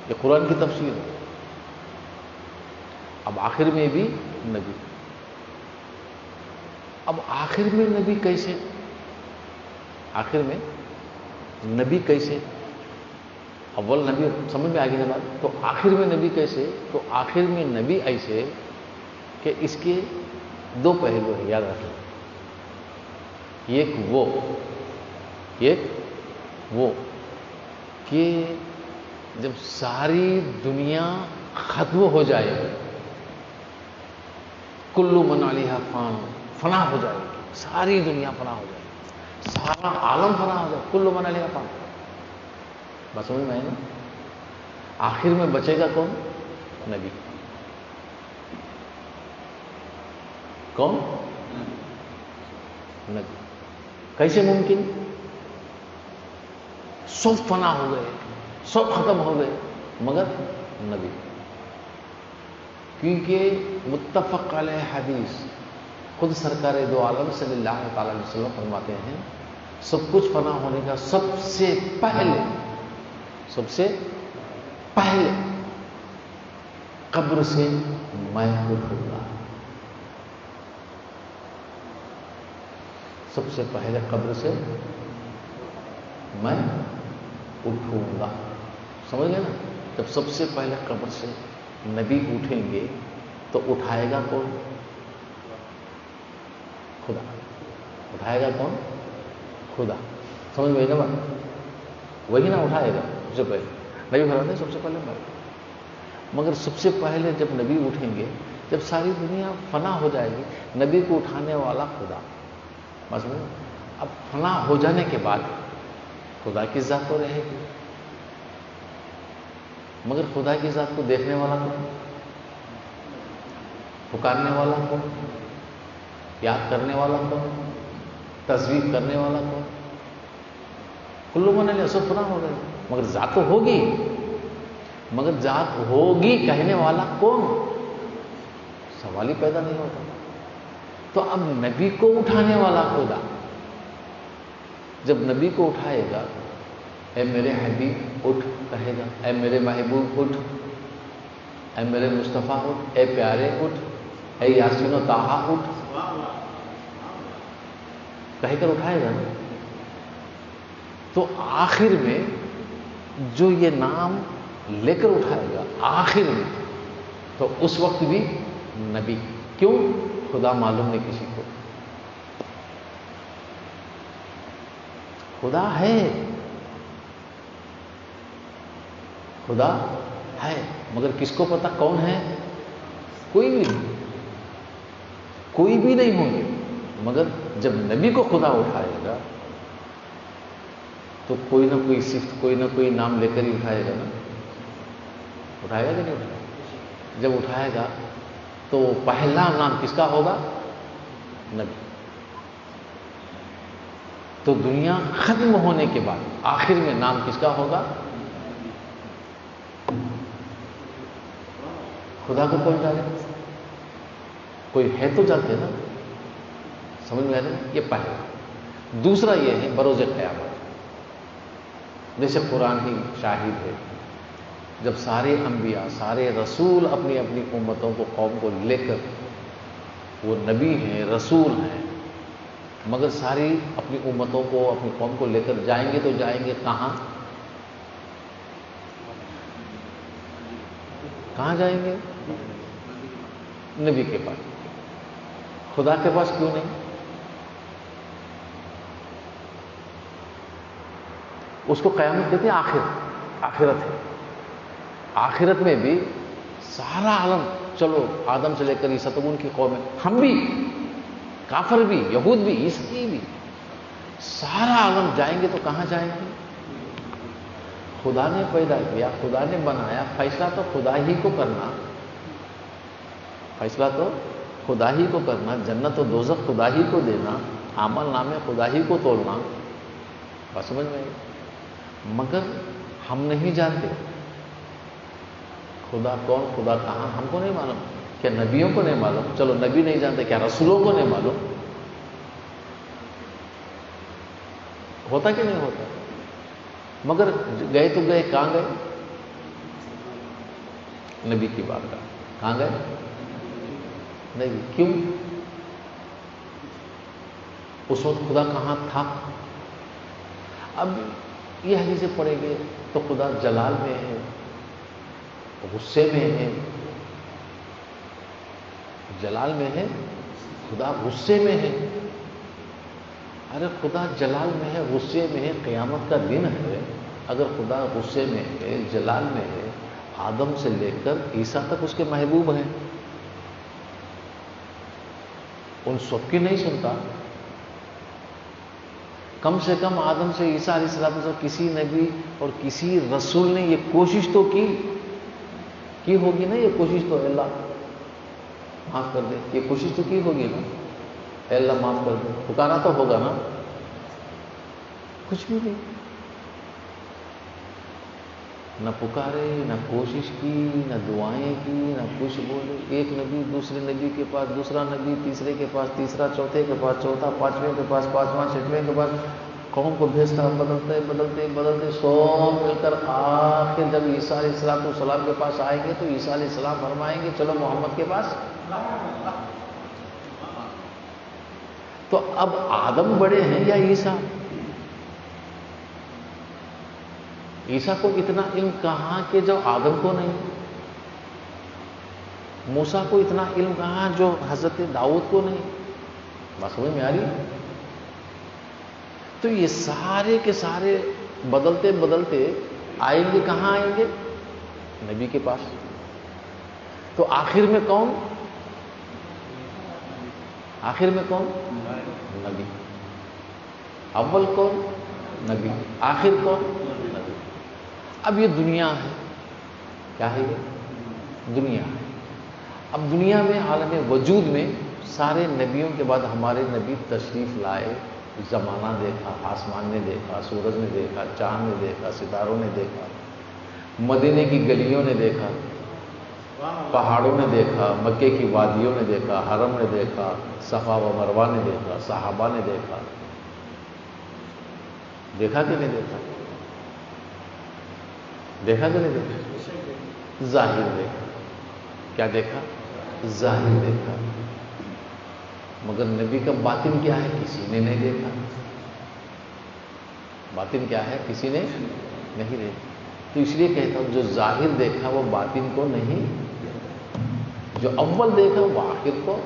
B: یہ قرآن کی تفسیر ہے. اب آخر میں بھی نبی. اب آخر میں نبی کیسے؟ آخر میں نبی کیسے؟ اول نبی سمجھ میں آ گئی نا بات. تو آخر میں نبی کیسے؟ تو آخر میں نبی ایسے کہ اس کے دو پہلو ہیں، یاد رکھیں. ایک وہ کہ جب ساری دنیا ختم ہو جائے گی، کلو من علیہا فان، فنا ہو جائے گی، ساری دنیا فنا ہو جائے گی، سارا عالم فنا ہو جائے گا، کلو من علیہا فان. بس سمجھ میں آئے نا؟ آخر میں بچے گا کون؟ نبی. کون؟ نبی. کیسے ممکن؟ سب فنا ہو گئے، سب ختم ہو گئے، مگر نبی. کیونکہ متفق علیہ حدیث خود سرکار دو عالم صلی اللہ تعالی علیہ وسلم فرماتے ہیں، سب کچھ فنا ہونے کا سب سے پہلے قبر سے میں اٹھوں گا. سب سے پہلے قبر سے میں اٹھوں گا. سمجھ گئے نا؟ جب سب سے پہلے قبر سے نبی اٹھیں گے تو اٹھائے گا کون؟ خدا. اٹھائے گا کون؟ خدا. سمجھ میں آئی نا بات؟ وہی نا اٹھائے گا سب سے پہلے. نبی فرماتے ہیں سب سے پہلے میں. مگر سب سے پہلے جب نبی اٹھیں گے، جب ساری دنیا فنا ہو جائے گی، نبی کو اٹھانے والا خدا. بس اب فنا ہو جانے کے بعد خدا کی ذات تو رہے گی، مگر خدا کی ذات کو دیکھنے والا کون؟ پکارنے والا کون؟ یاد کرنے والا کون؟ تصویر کرنے والا کون؟ کلو من علیہ سب فنا ہو گئے، مگر ذات تو ہوگی. مگر ذات ہوگی کہنے والا کون؟ سوال ہی پیدا نہیں ہوتا. تو اب نبی کو اٹھانے والا خدا جب نبی کو اٹھائے گا، اے میرے حبیب اٹھ کہے گا، اے میرے محبوب اٹھ، اے میرے مصطفیٰ اٹھ، اے پیارے اٹھ، اے یاسین و طٰہٰ اٹھ، کہہ کر اٹھائے گا. تو آخر میں جو یہ نام لے کر اٹھائے گا آخر میں، تو اس وقت بھی نبی. کیوں؟ خدا معلوم نہیں کسی کو. خدا ہے، خدا ہے، مگر کس کو پتا کون ہے؟ کوئی بھی نہیں، کوئی بھی نہیں ہوں گے. مگر جب نبی کو خدا اٹھائے گا تو کوئی نہ کوئی صفت، کوئی نہ کوئی نام لے کر ہی اٹھائے گا نا. اٹھائے گا کہ نہیں اٹھائے گا؟ جب اٹھائے گا تو پہلا نام کس کا ہوگا؟ نبی. تو دنیا ختم ہونے کے بعد آخر میں نام کس کا ہوگا؟ خدا کو کون جانے؟ کوئی ہے تو جانتے نا، سمجھ میں آ رہا ہے؟ یہ پہلا۔ دوسرا یہ ہے بروز قیامت، جیسے قرآن ہی شاہد ہے، جب سارے انبیاء سارے رسول اپنی اپنی امتوں کو قوم کو لے کر، وہ نبی ہیں رسول ہیں، مگر ساری اپنی امتوں کو اپنی قوم کو لے کر جائیں گے تو جائیں گے کہاں؟ کہاں جائیں گے؟ نبی کے پاس۔ خدا کے پاس کیوں نہیں؟ اس کو قیامت کہتے ہیں، آخرت ہے۔ آخرت میں بھی سارا عالم، چلو آدم سے لے کر عیسیٰ تک ان کی قوم ہے، ہم بھی، کافر بھی، یہود بھی، عیسائی بھی، سارا عالم جائیں گے تو کہاں جائیں گے؟ خدا نے پیدا کیا، خدا نے بنایا، فیصلہ تو خدا ہی کو کرنا، فیصلہ تو خدا ہی کو کرنا، جنت و دوزخ خدا ہی کو دینا، عمل نامے خدا ہی کو تولنا، بات سمجھ میں آئی؟ مگر ہم نہیں جانتے خدا کون، خدا کہاں، ہم کو نہیں معلوم، کیا نبیوں کو نہیں معلوم؟ چلو نبی نہیں جانتے، کیا رسولوں کو نہیں معلوم؟ ہوتا کہ نہیں ہوتا؟ مگر گئے تو گئے، کہاں گئے؟ نبی کی بات کا، کہاں گئے؟ نہیں، کیوں؟ اس وقت خدا کہاں تھا؟ اب یہ حدیثیں پڑھیں گے تو خدا جلال میں ہے، غصے میں ہے، جلال میں ہے، خدا غصے میں ہے۔ ارے خدا جلال میں ہے، غصے میں ہے، قیامت کا دن ہے، اگر خدا غصے میں ہے، جلال میں ہے، آدم سے لے کر عیسیٰ تک اس کے محبوب ہیں، ان سب کی نہیں سنتا؟ کم سے کم آدم سے عیسیٰ علیہ السلام سے کسی نبی اور کسی رسول نے یہ کوشش تو کی ہوگی نا، یہ کوشش تو اللہ معاف کر دے، یہ کوشش تو کی ہوگی نا، اے اللہ معاف کر دے، پکارا تو ہوگا نا؟ کچھ بھی نہیں، نہ پکارے، نہ کوشش کی، نہ دعائیں کی، نہ کچھ بولے۔ ایک نبی دوسرے نبی کے پاس، دوسرا نبی تیسرے کے پاس، تیسرا چوتھے کے پاس، چوتھا پانچویں کے پاس، پانچواں چھٹویں کے پاس، قوم کو بھیجتا، بدلتے بدلتے بدلتے سب مل کر آخر جب عیسیٰ علیہ السلام کے پاس آئیں گے تو عیسیٰ علیہ السلام فرمائیں گے چلو محمد کے پاس۔ تو اب آدم بڑے ہیں یا عیسیٰ؟ عیسیٰ کو اتنا علم کہاں کہ جو آدم کو نہیں؟ موسیٰ کو اتنا علم کہاں جو حضرت داؤد کو نہیں؟ بات سمجھ میں آ رہی؟ تو یہ سارے کے سارے بدلتے بدلتے آئیں گے کہاں؟ آئیں گے نبی کے پاس۔ تو آخر میں کون؟ آخر میں کون؟ نبی۔ اول کون؟ نبی۔ آخر کون؟ نبی۔ اب یہ دنیا ہے، کیا ہے یہ؟ دنیا ہے۔ اب دنیا میں عالم وجود میں سارے نبیوں کے بعد ہمارے نبی تشریف لائے، زمانہ دیکھا، آسمان نے دیکھا، سورج نے دیکھا، چاند نے دیکھا، ستاروں نے دیکھا، مدینے کی گلیوں نے دیکھا، پہاڑوں نے دیکھا، مکے کی وادیوں نے دیکھا، حرم نے دیکھا، صفا و مروہ نے دیکھا، صحابہ نے دیکھا۔ دیکھا کہ نہیں دیکھا؟ دیکھا کہ نہیں دیکھا؟ ظاہر دیکھا۔ کیا دیکھا؟ ظاہر دیکھا، مگر نبی کا باطن کیا ہے کسی نے نہیں دیکھا۔ باطن کیا ہے کسی نے نہیں دیکھا۔ تو اس لیے کہتا ہوں جو ظاہر دیکھا وہ باطن کو نہیں، جو اول دیکھا وہ آخر کو۔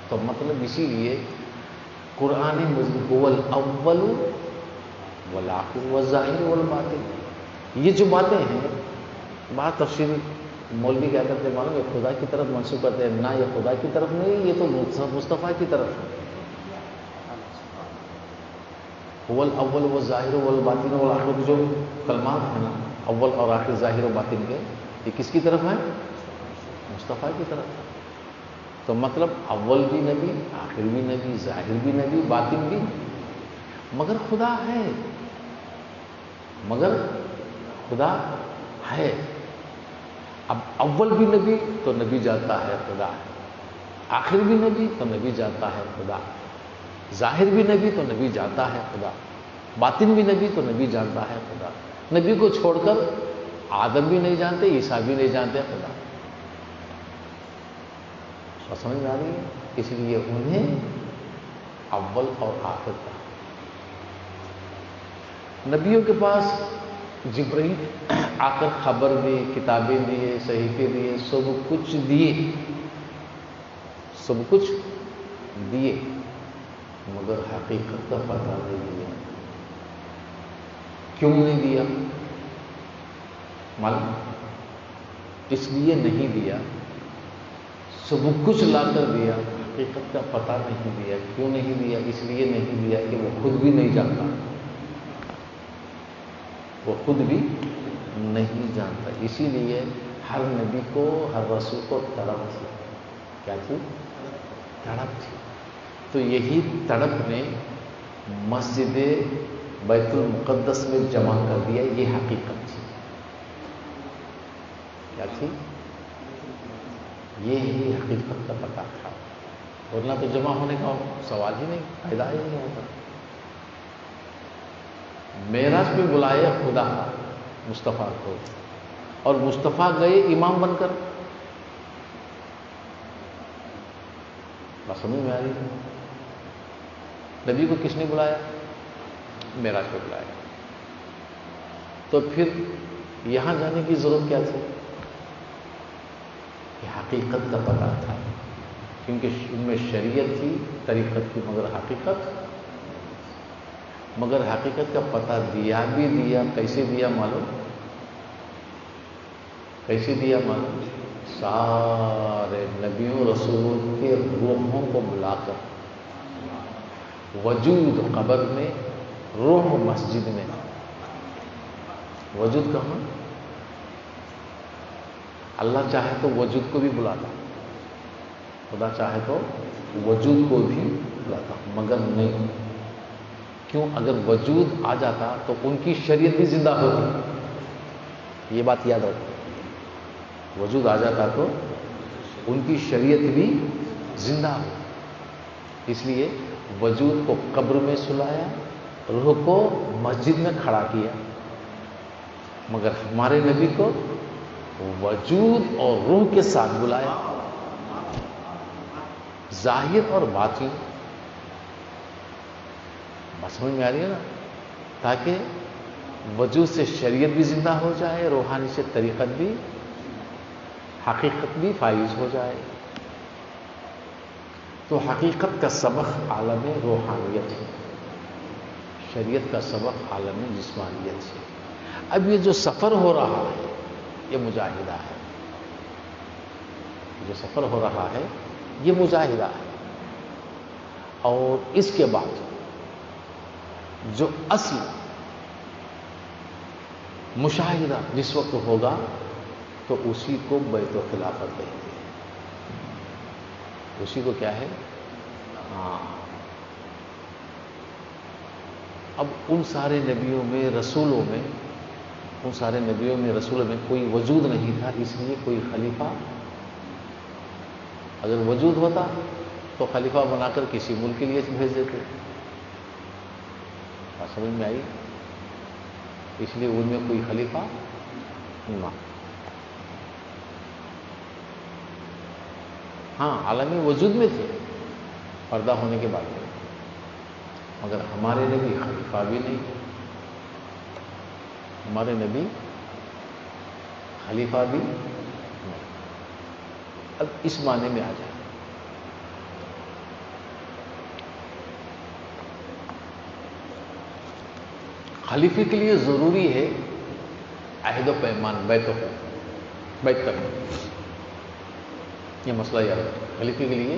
B: تو مطلب اسی لیے قرآن مجید هو الاول والآخر والظاہر والباطن، یہ جو باتیں ہیں بات تفصیل مولوی کیا کرتے ہیں معلوم ہے؟ خدا کی طرف منسوب کرتے ہیں، نہ یہ خدا کی طرف نہیں، یہ تو مصطفیٰ کی طرف ہے۔ هو الاول والظاہر والباطن والآخر جو کلمات ہیں نا، اول اور آخر، ظاہر و باطن کے، یہ کس کی طرف ہے؟ مصطفیٰ کی طرف ہے۔ تو مطلب اول بھی نبی، آخر بھی نبی، ظاہر بھی نبی، باطن بھی، مگر خدا ہے، مگر خدا ہے۔ اب اول بھی نبی تو نبی جانتا ہے خدا ہے، آخر بھی نبی تو نبی جانتا ہے خدا، ظاہر بھی نبی تو نبی جانتا ہے خدا، باطن بھی نبی تو نبی جانتا ہے خدا۔ نبی کو چھوڑ کر آدم بھی نہیں جانتے، عیسیٰ بھی نہیں جانتے خدا۔ سمجھ میں آ رہی ہے؟ اس لیے انہیں اول اور آخر کا۔ نبیوں کے پاس جبرائیل آ کر خبر دی، کتابیں دیے، صحیفے دیے، سب کچھ دیے، سب کچھ دیے، مگر حقیقت کا پتہ نہیں دیا۔ کیوں نہیں دیا معلوم؟ اس لیے نہیں دیا، سب کچھ لا کر دیا، حقیقت کا پتہ نہیں دیا۔ کیوں نہیں دیا؟ اس لیے نہیں دیا کہ وہ خود بھی نہیں جانتا، وہ خود بھی نہیں جانتا۔ اسی لیے ہر نبی کو، ہر رسول کو تڑپ تھی۔ کیا تھی؟ تڑپ تھی۔ تو یہی تڑپ نے مسجد بیت المقدس میں جمع کر دیا، یہ حقیقت تھی۔ کیا تھی؟ یہ ہی حقیقت کا پتہ تھا، ورنہ تو جمع ہونے کا سوال ہی نہیں، پیدا ہی نہیں ہوتا۔ معراج پہ بلائے خدا مصطفیٰ کو، اور مصطفیٰ گئے امام بن کر۔ بات سمجھ میں آ رہی ہے؟ نبی کو کس نے بلایا؟ معراج پہ بلایا۔ تو پھر یہاں جانے کی ضرورت کیا تھی؟ کہ حقیقت کا پتہ تھا، کیونکہ ان میں شریعت تھی، طریقت تھی، مگر حقیقت کا پتہ دیا بھی دیا۔ کیسے دیا معلوم؟ کیسے دیا معلوم؟ سارے نبیوں رسولوں کے روحوں کو بلا کر، وجود قبر میں، روح مسجد میں۔ وجود کہاں؟ اللہ چاہے تو وجود کو بھی بلاتا، خدا چاہے تو وجود کو بھی بلاتا، مگر نہیں۔ کیوں؟ اگر وجود آ جاتا تو ان کی شریعت بھی زندہ ہوتی۔ یہ بات یاد رکھو، وجود آ جاتا تو ان کی شریعت بھی زندہ ہوتی۔ اس لیے وجود کو قبر میں سلایا، روح کو مسجد میں کھڑا کیا، مگر ہمارے نبی کو وجود اور روح کے ساتھ بلایا، ظاہر اور باطن۔ بات سمجھ میں آ رہی ہے نا؟ تاکہ وجود سے شریعت بھی زندہ ہو جائے، روحانی سے طریقت بھی، حقیقت بھی فائز ہو جائے۔ تو حقیقت کا سبق عالم روحانیت ہے، شریعت کا سبق عالم جسمانیت ہے۔ اب یہ جو سفر ہو رہا ہے یہ مجاہدہ ہے، جو سفر ہو رہا ہے یہ مجاہدہ ہے۔ اور اس کے بعد جو اصل مشاہدہ جس وقت ہوگا تو اسی کو بیت الخلافت کہتے ہیں۔ اسی کو کیا ہے؟ اب ان سارے نبیوں میں، رسولوں میں، ان سارے نبیوں میں، رسولوں میں کوئی وجود نہیں تھا، اس لیے کوئی خلیفہ، اگر وجود ہوتا تو خلیفہ بنا کر کسی ملک کے لیے بھیج دیتے۔ بات سمجھ میں آئی؟ اس لیے ان میں کوئی خلیفہ نہ۔ ہاں، عالمی وجود میں تھے پردہ ہونے کے بعد، مگر ہمارے نبی خلیفہ بھی نہیں، ہمارے نبی خلیفہ بھی نہیں۔ اب اس معنی میں آ جائیں، خلیفے کے لیے ضروری ہے عہد و پیمان، بیت کرنا۔ یہ مسئلہ یاد ہے، خلیفے کے لیے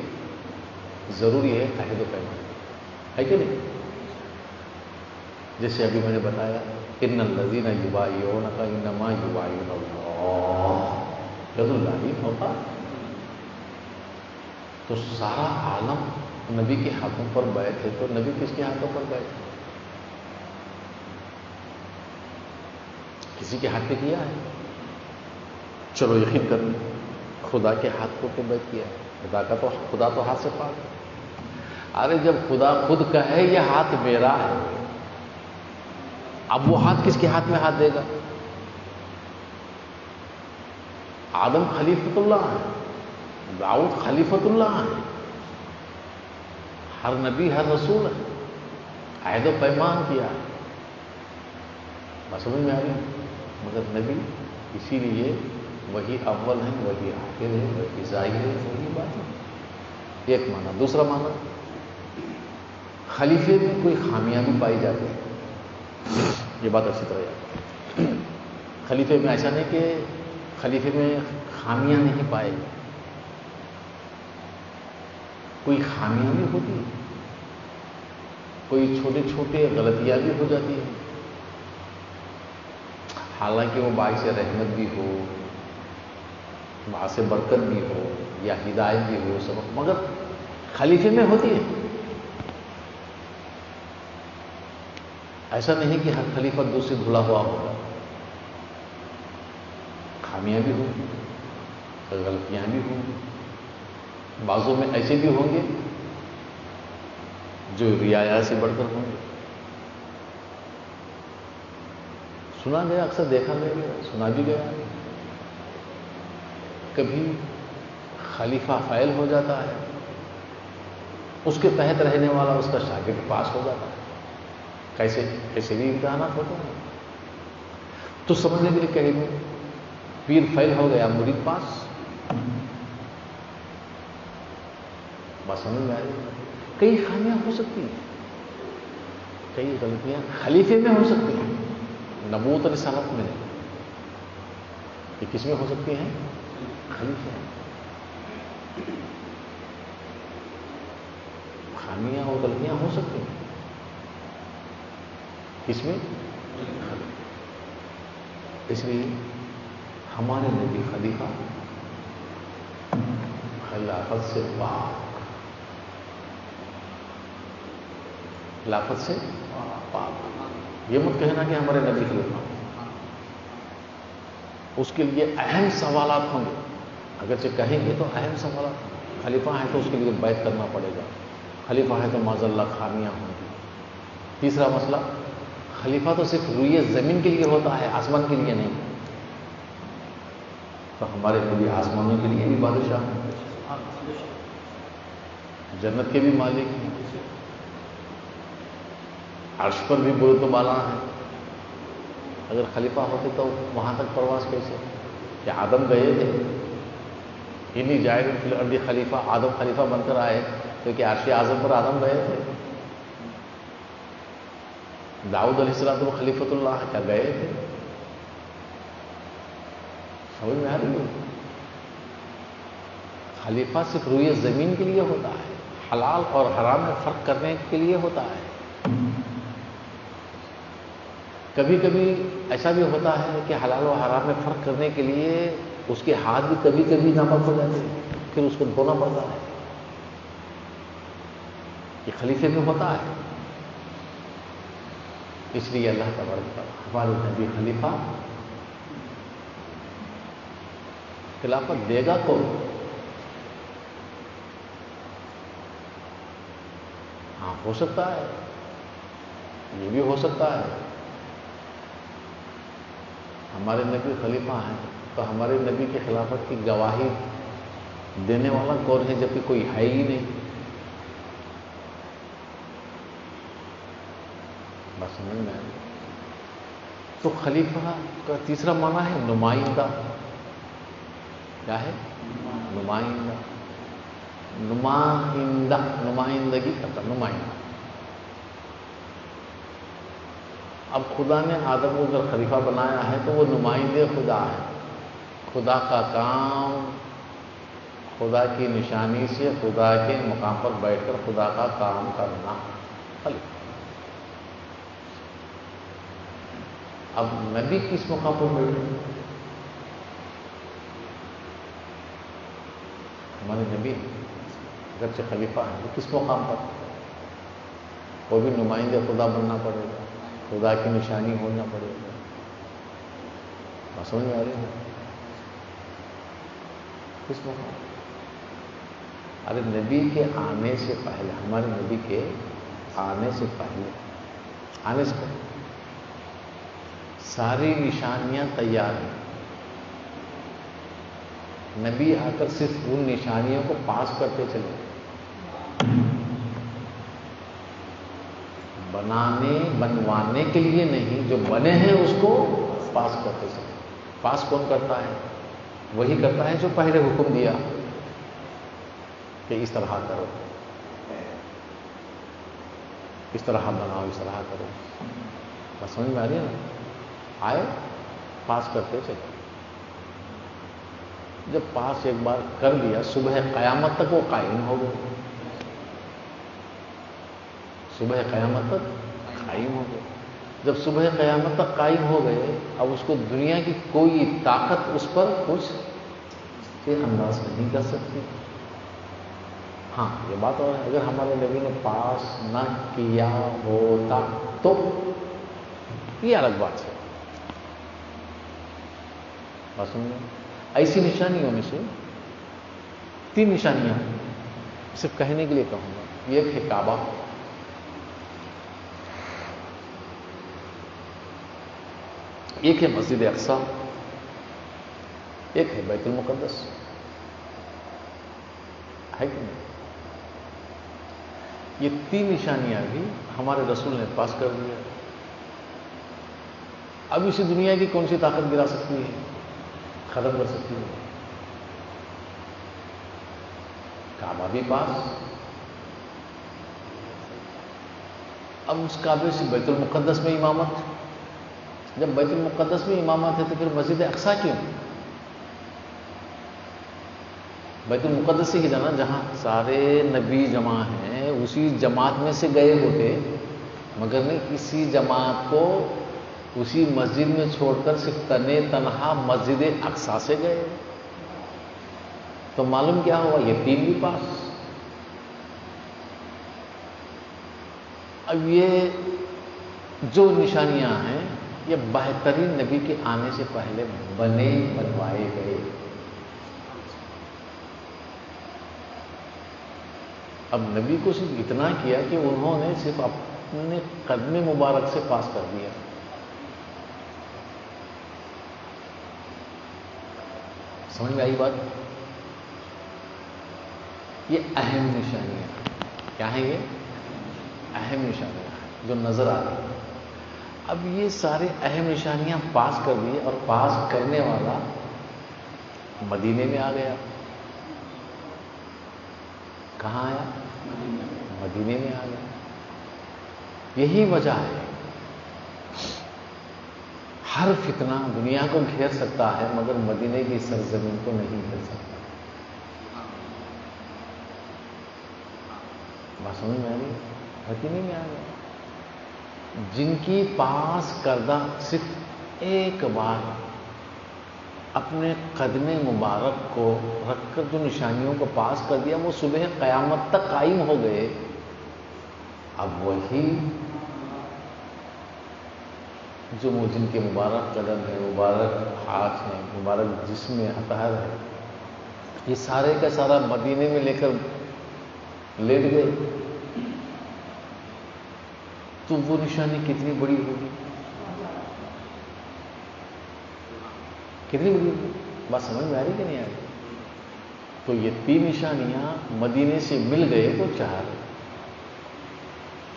B: ضروری ہے عہد و پیمان، ہے کہ نہیں؟ جیسے ابھی میں نے بتایا، ان الذین یبایعونک انما یبایعون اللہ، ید اللہ فوق۔ تو سارا عالم نبی کے ہاتھوں پر بیٹھے تو نبی کس کے ہاتھوں پر بیٹھے؟ کسی کے ہاتھ پہ کیا ہے؟ چلو یقین کر لیں خدا کے ہاتھ کو بیٹھ کیا ہے. خدا تو ہاتھ سے پاک ہے. ارے جب خدا خود کہے یہ ہاتھ میرا ہے، اب وہ ہاتھ کس کے ہاتھ میں ہاتھ دے گا؟ آدم خلیفۃ اللہ ہے، داؤد خلیفۃ اللہ ہے، ہر نبی ہر رسول ہے، عہد و پیمان کیا ہے. بات سمجھ میں آ رہی ہے؟ مگر نبی اسی لیے وہی اول ہے، وہی آخر ہے، وہی ظاہر ہے، وہی بات ہے. ایک معنی. دوسرا معنی، خلیفے میں کوئی خامیاں بھی پائی جاتی ہیں. یہ بات اچھی طرح یاد ہے. خلیفے میں ایسا نہیں کہ خلیفے میں خامیاں نہیں پائے گی، کوئی خامیاں بھی ہوتی ہیں، کوئی چھوٹے چھوٹے غلطیاں بھی ہو جاتی ہیں. حالانکہ وہ باعث رحمت بھی ہو، باعث برکت بھی ہو، یا ہدایت بھی ہو، سبق، مگر خلیفے میں ہوتی ہے. ایسا نہیں کہ ہر خلیفہ دوسرے دھلا ہوا ہوگا، خامیاں بھی ہوں گی، غلطیاں بھی ہوں گی. بعضوں میں ایسے بھی ہوں گے جو رعایا سے بڑھ کر ہوں گے. سنا گیا، اکثر دیکھا گیا، سنا بھی گیا. کبھی خلیفہ فائل ہو جاتا ہے، اس کے تحت رہنے والا اس کا شاگرد پاس ہو جاتا ہے. کیسے بھی امتحانات ہوتے ہیں. تو سمجھنے کے لیے کہیں گے پیر فیل ہو گیا، مرید پاس. بات سمجھ میں آ رہی ہے؟ کئی خامیاں ہو سکتی ہیں، کئی غلطیاں خلیفے میں ہو سکتی ہیں، نبوت رسالت میں نہیں. یہ کس میں ہو سکتی ہیں؟ خلیفے میں. خامیاں اور غلطیاں ہو سکتی ہیں اس میں. اس لیے ہمارے نبی خلیفہ خلافت سے پاک، خلافت سے پاک. یہ مت کہنا کہ ہمارے نبی خلیفہ، اس کے لیے اہم سوالات ہوں گے. اگرچہ کہیں گے تو اہم سوالات. خلیفہ ہے تو اس کے لیے بیعت کرنا پڑے گا، خلیفہ ہے تو معاذ اللہ خامیاں ہوں گی. تیسرا مسئلہ، خلیفہ تو صرف روئے زمین کے لیے ہوتا ہے، آسمان کے لیے نہیں. تو ہمارے نبی آسمانوں کے لیے بھی بادشاہ ہیں، جنت کے بھی مالک ہیں، عرش پر بھی بلند و بالا ہیں. اگر خلیفہ ہوتے تو وہاں تک پرواز کیسے؟ کہ آدم گئے تھے، انی جاعل فی الارض خلیفہ، آدم خلیفہ بن کر آئے کیونکہ عرش اعظم پر آدم گئے تھے. داؤد علیہ السلام تو خلیفۃ اللہ کیا گئے تھے؟ سمجھ میں آ رہی ہے؟ خلیفہ صرف روئے زمین کے لیے ہوتا ہے، حلال اور حرام میں فرق کرنے کے لیے ہوتا ہے. کبھی کبھی ایسا بھی ہوتا ہے کہ حلال و حرام میں فرق کرنے کے لیے اس کے ہاتھ بھی کبھی کبھی ناپاک ہو جاتے ہیں، پھر اس کو دھونا پڑتا ہے. یہ خلیفے میں ہوتا ہے. اس لیے اللہ تبارک تعالیٰ ہمارے نبی خلیفہ خلافت دے گا کون؟ ہاں ہو سکتا ہے، یہ بھی ہو سکتا ہے ہمارے نبی خلیفہ ہیں تو ہمارے نبی کی خلافت کی گواہی دینے والا کون ہے جبکہ کوئی ہے ہی نہیں. بس سمجھ میں آئی. تو خلیفہ کا تیسرا معنی ہے نمائندہ. کیا ہے؟ نمائندہ. نمائندہ، نمائندگی کرتا، نمائندہ. اب خدا نے آدم کو اگر خلیفہ بنایا ہے تو وہ نمائندے خدا ہے. خدا کا کام، خدا کی نشانی سے خدا کے مقام پر بیٹھ کر خدا کا کام کرنا. خلیفہ. اب نبی کس مقام پر بیٹھے؟ ہمارے نبی اگرچہ خلیفہ ہیں تو کس مقام پر؟ کوئی بھی نمائندے خدا بننا پڑے گا، خدا کی نشانی ہونا پڑے گا. بات سمجھ میں آ رہی ہے؟ کس مقام؟ ارے نبی کے آنے سے پہلے، ہمارے نبی کے آنے سے پہلے، آنے سے پہلے ساری نشانیاں تیار ہیں. نبی آ کر صرف ان نشانیوں کو پاس کرتے چلے، بنوانے کے لیے نہیں، جو بنے ہیں اس کو پاس کرتے چلے. پاس کون کرتا ہے؟ وہی کرتا ہے جو پہلے حکم دیا کہ اس طرح کرو، اس طرح بناؤ، اس طرح کرو. بس سمجھ میں آ رہی ہے نا؟ آئے پاس کرتے چلے. جب پاس ایک بار کر دیا، صبح قیامت تک وہ قائم ہو گئے. صبح قیامت تک قائم ہو گئے. جب صبح قیامت تک قائم ہو گئے، اب اس کو دنیا کی کوئی طاقت اس پر کچھ سے انداز نہیں کر سکتی. ہاں یہ بات اور ہے، اگر ہمارے نبی نے پاس نہ کیا ہوتا تو یہ الگ بات ہے. بات سمجھیں؟ ایسی نشانیوں میں سے 3 نشانیاں صرف کہنے کے لیے کہوں گا. ایک ہے کعبہ، ایک ہے مسجد اقصی، ایک ہے بیت المقدس. ہے کہ نہیں؟ یہ 3 نشانیاں بھی ہمارے رسول نے پاس کر دیا. اب اسی دنیا کی کون سی طاقت گرا سکتی ہے، ختم کر سکتی ہے؟ کعبہ بھی پاس. اب اس کعبے سے بیت المقدس میں امامت. جب بیت المقدس میں امامت ہے تو پھر مسجد اقصی کیوں؟ بیت المقدس سے ہی جانا جہاں سارے نبی جمع ہیں، اسی جماعت میں سے گئے ہوتے، مگر نہیں اسی جماعت کو اسی مسجد میں چھوڑ کر صرف تنہا مسجد اقصی سے گئے. تو معلوم کیا ہوا؟ یہ 3 بھی پاس. اب یہ جو نشانیاں ہیں یہ بہترین نبی کے آنے سے پہلے بنوائے گئے. اب نبی کو صرف اتنا کیا کہ انہوں نے صرف اپنے قدم مبارک سے پاس کر دیا. سمجھ میں آئی بات؟ یہ اہم نشانیاں کیا ہیں؟ یہ اہم نشانیاں جو نظر آ رہی ہیں. اب یہ سارے اہم نشانیاں پاس کر دی اور پاس کرنے والا مدینے میں آ گیا. کہاں آیا؟ مدینے میں آ گیا. یہی وجہ ہے ہر فتنہ دنیا کو گھیر سکتا ہے مگر مدینے کی سرزمین کو نہیں گھیر سکتا. بات سمجھ میں آ رہی؟ مدینے میں آ گیا. جن کی پاس کردہ صرف ایک بار اپنے قدم مبارک کو رکھ کر جو نشانیوں کو پاس کر دیا، وہ صبح قیامت تک قائم ہو گئے. اب وہی جو جن کے مبارک قدم ہے، مبارک ہاتھ ہیں، مبارک جسم میں اطہر ہے، یہ سارے کا سارا مدینے میں لے کر لیٹ گئے. تو وہ نشانی کتنی بڑی ہوگی، کتنی بڑی ہوگی؟ بات سمجھ میں آ رہی کہ نہیں آ رہی؟ تو یہ 3 نشانیاں مدینے سے مل گئے تو 4.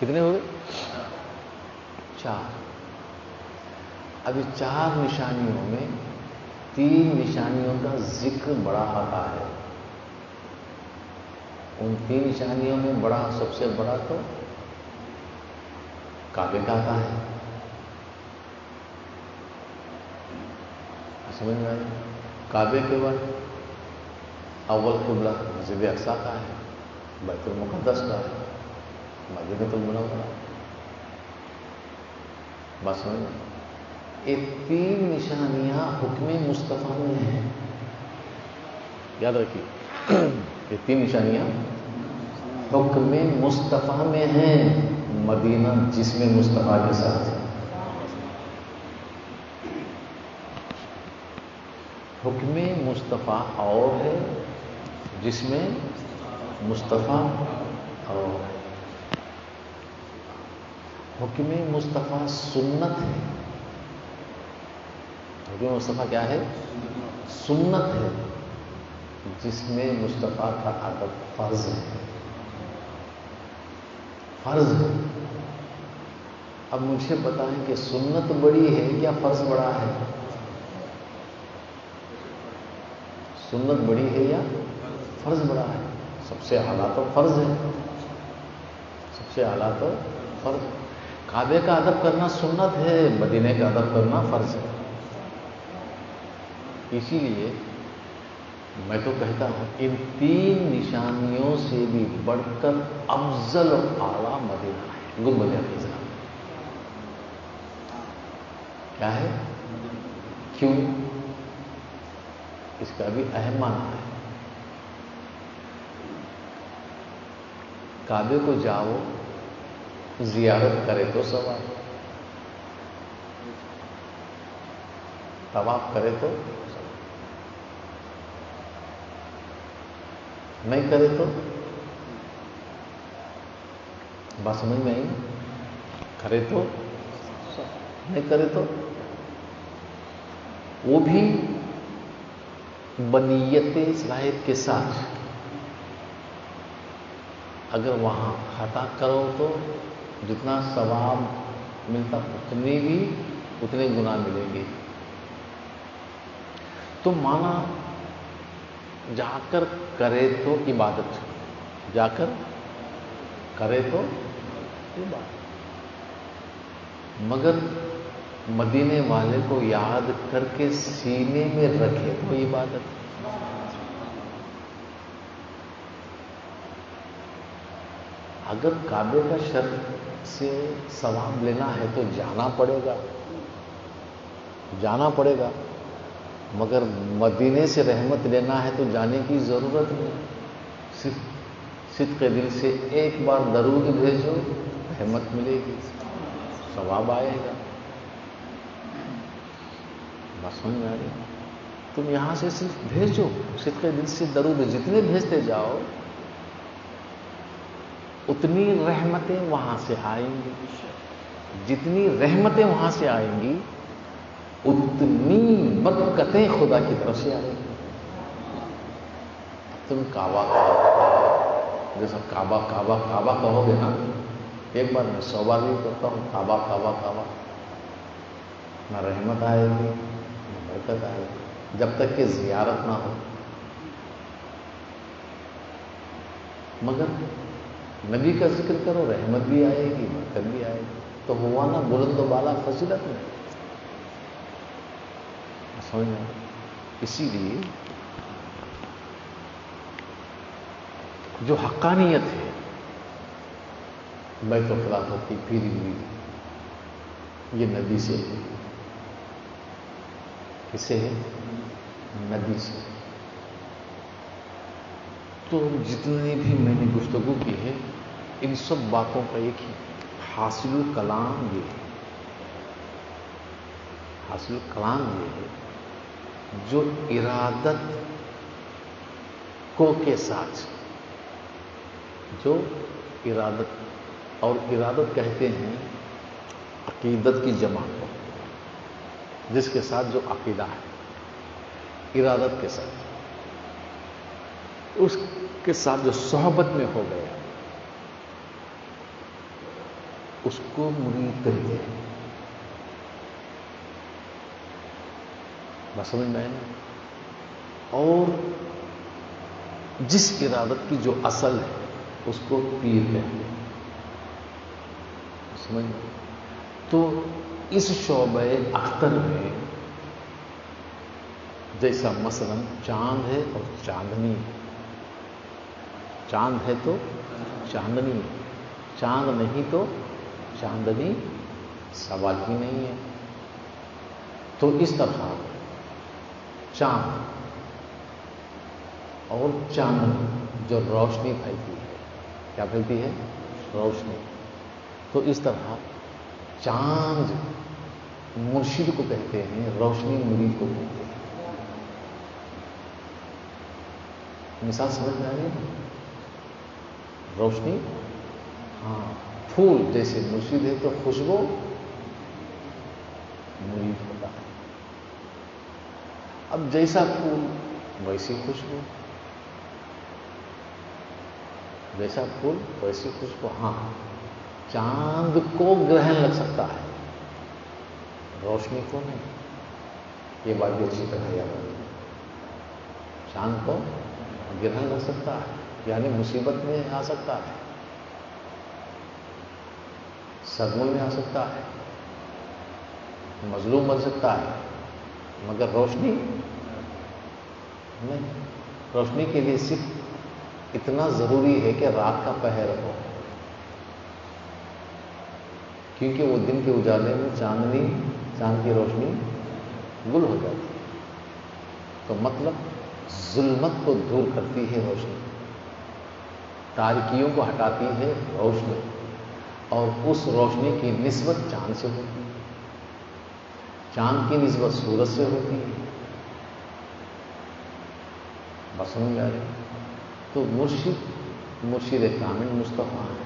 B: کتنے ہوئے؟ 4. ابھی 4 نشانیوں میں 3 نشانیوں کا ذکر بڑا آتا ہے. ان 3 نشانیوں میں بڑا، سب سے بڑا تو کعبے کا آتا ہے. سمجھ میں آئی؟ کعبے کے بعد اول قبلہ مسجد اقصی کا ہے، بیت المقدس کا ہے، مدینہ المنورہ. بات سمجھ میں؟ یہ 3 نشانیاں حکم مصطفیٰ میں ہیں. یاد رکھیے، یہ 3 نشانیاں حکم مصطفیٰ میں ہے، مدینہ جسم مصطفیٰ کے ساتھ ہے۔ حکم مصطفیٰ اور ہے، جسم مصطفیٰ اور ہے۔ حکم مصطفیٰ سنت ہے، حکم مصطفیٰ کیا ہے؟ سنت ہے، جس میں مصطفیٰ کا ادب فرض ہے، فرض ہے۔ اب مجھے بتائیں کہ سنت بڑی ہے یا فرض بڑا ہے؟ سنت بڑی ہے یا فرض بڑا ہے؟ سب سے اعلیٰ تو فرض ہے، سب سے اعلیٰ تو فرض۔ کعبے کا ادب کرنا سنت ہے، مدینے کا ادب کرنا فرض ہے۔ اسی لیے میں تو کہتا ہوں ان تین نشانیوں سے بھی بڑھ کر افضل و اعلیٰ مدینہ ہے، گنبد خضرا۔ کیا ہے؟ کیوں؟ اس کا بھی اہم معنی ہے۔ کعبے کو جاؤ، زیارت کرے تو ثواب، طواف کرے تو ثواب، نہیں کرے تو بات سمجھ میں آئی؟ کرے تو نہیں کرے تو وہ بھی بنیت صلاحیت کے ساتھ۔ اگر وہاں خطا کرو تو جتنا ثواب ملتا اتنے گناہ ملیں گے۔ تو مانا جا کر کرے تو عبادت، جا کر کرے تو عبادت، مگر مدینے والے کو یاد کر کے سینے میں رکھے تو عبادت۔ اگر کعبے کا شرط سے ثواب لینا ہے تو جانا پڑے گا، جانا پڑے گا، مگر مدینے سے رحمت لینا ہے تو جانے کی ضرورت نہیں۔ صرف صدق دل سے ایک بار درود بھیجو، رحمت ملے گی، ثواب آئے گا۔ بس سمجھ میں آ رہی؟ تم یہاں سے صرف بھیجو، صدق دل سے درود جتنے بھیجتے جاؤ اتنی رحمتیں وہاں سے آئیں گی، جتنی رحمتیں وہاں سے آئیں گی اتنی برکتیں خدا کی طرف سے آئیں گی۔ تم کعبہ جیسا کعبہ کعبہ کعبہ کہو گے نا، ایک بار میں 100 بار بھی کرتا ہوں کعبہ کعبہ کعبہ، نہ رحمت آئے گی نہ برکت آئے گی، جب تک کہ زیارت نہ ہو۔ مگر نبی کا ذکر کرو، رحمت بھی آئے گی برکت بھی آئے گی، تو ہوا نا بلند و بالا فضیلت میں۔ سمجھنا؟ اسی لیے جو حقانیت ہے بیت الخلافت کی پیری ہوئی، یہ نبی سے ہے۔ کس سے ہے؟ نبی سے۔ تو جتنی بھی میں نے گفتگو کی ہے ان سب باتوں کا ایک ہی حاصل کلام یہ ہے، حاصل کلام یہ ہے جو ارادت کو کے ساتھ، جو ارادت، اور ارادت کہتے ہیں عقیدت کی جمع کو، جس کے ساتھ جو عقیدہ ہے، ارادت کے ساتھ، اس کے ساتھ جو صحبت میں ہو گیا اس کو مرید کہتے ہیں۔ بس سمجھ میں آئے نا؟ اور جس ارادت کی جو اصل ہے اس کو پیر کہتے ہیں۔ سمجھ میں؟ تو اس شعبہ اختر میں جیسا مثلا چاند ہے اور چاندنی ہے، چاند ہے تو چاندنی، چاند نہیں تو چاندنی، سوال ہی نہیں ہے۔ تو اس طرح چاند اور چاندنی جو روشنی پھیلتی ہے کیا پھیلتی ہے؟ روشنی. تو اس طرح چاند مرشد کو کہتے ہیں، روشنی مرید کو کہتے ہیں. مثال سمجھ میں آ رہی ہے؟ روشنی، ہاں، پھول جیسے مرشد ہے تو خوشبو مرید ہوتا ہے. اب جیسا پھول ویسی خوشبو، جیسا پھول ویسی خوشبو. ہاں، چاند کو گرہن لگ سکتا ہے، روشنی کو نہیں. یہ بات بھی اچھی طرح یاد رکھیں. چاند کو گرہن لگ سکتا ہے، یعنی مصیبت میں آ سکتا ہے، صدمے میں آ سکتا ہے، مظلوم بن سکتا ہے، مگر روشنی نہیں. روشنی کے لیے صرف اتنا ضروری ہے کہ رات کا پہر ہو، کیونکہ وہ دن کے اجالے میں چاند کی روشنی گل ہو جاتی ہے. تو مطلب ظلمت کو دور کرتی ہے روشنی، تاریکیوں کو ہٹاتی ہے روشنی، اور اس روشنی کی نسبت چاند سے ہوتی ہے، چاند کی نسبت سورج سے ہوتی ہے. بس سمجھ میں آ رہی؟ تو مرشد کامل مصطفیٰ ہے.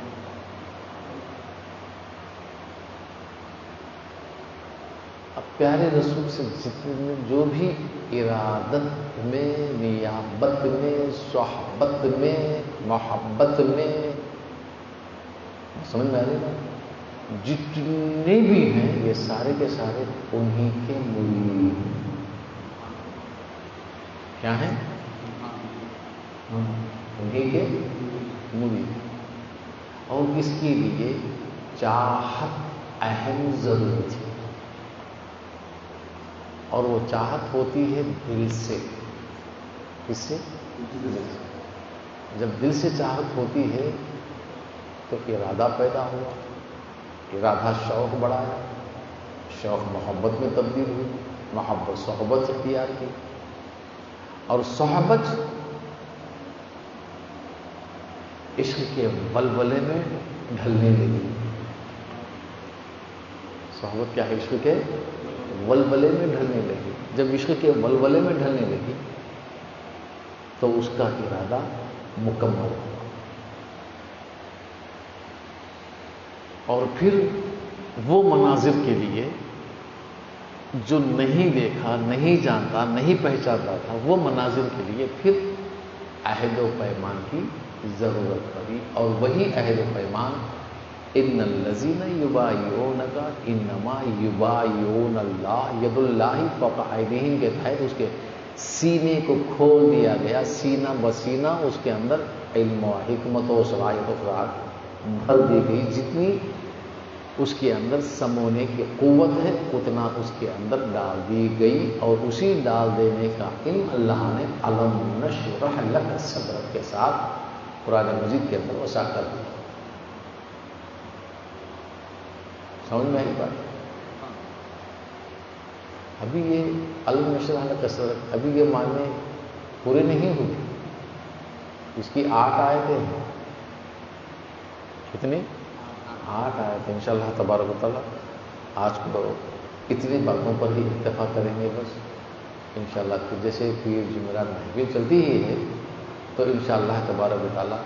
B: اب پیارے رسول سے جتنے جو بھی ارادت میں، نیابت میں، صحبت میں، محبت میں، سمجھ میں آ رہی ہے؟ جتنے بھی ہیں یہ سارے کے سارے انہی کے مرید. کیا ہیں؟ انہی کے مرید. اور اس کے لیے چاہت اہم ضروری تھی، اور وہ چاہت ہوتی ہے دل سے. کس سے؟ دل سے. جب دل سے چاہت ہوتی ہے تو ارادہ پیدا ہوا، ارادہ شوق بڑھایا، شوق محبت میں تبدیل ہوئی، محبت صحبت اختیار کی، اور صحبت عشق کے ولولے میں ڈھلنے لگی. صحبت کیا ہے؟ عشق کے ولولے میں ڈھلنے لگی. جب عشق کے ولولے میں ڈھلنے لگی تو اس کا ارادہ مکمل ہوا، اور پھر وہ مناظر کے لیے جو نہیں دیکھا، نہیں جانتا، نہیں پہچانتا تھا، وہ مناظر کے لیے پھر عہد و پیمان کی ضرورت پڑی. اور وہی عہد و پیمان ان الذین یبایعونک انما یبایعون اللہ ید اللہ فوق ایدیہم کے تحت اس کے سینے کو کھول دیا گیا، سینہ بسینہ اس کے اندر علم و حکمت و صلاحیت و فراغت بھر دی گئی. جتنی اس کے اندر سمونے کی قوت ہے اتنا اس کے اندر ڈال دی گئی، اور اسی ڈال دینے کا علم اللہ نے علم نشرح لک صدرک کے ساتھ قرآن مجید کے اندر وسع کر دیا. سمجھ میں آئی بات؟ ابھی یہ علم نشرح لک صدرک، ابھی یہ معنی پورے نہیں ہوئے. اس کی 8 آیتیں ہیں. کتنی؟ 8 آیتیں. انشاءاللہ تبارک و تعالیٰ آج کو اتنی باتوں پر ہی اتفاق کریں گے بس انشاءاللہ. کہ جیسے پیر جمعرات محفل چلتی ہی ہے تو انشاءاللہ تبارک و تعالیٰ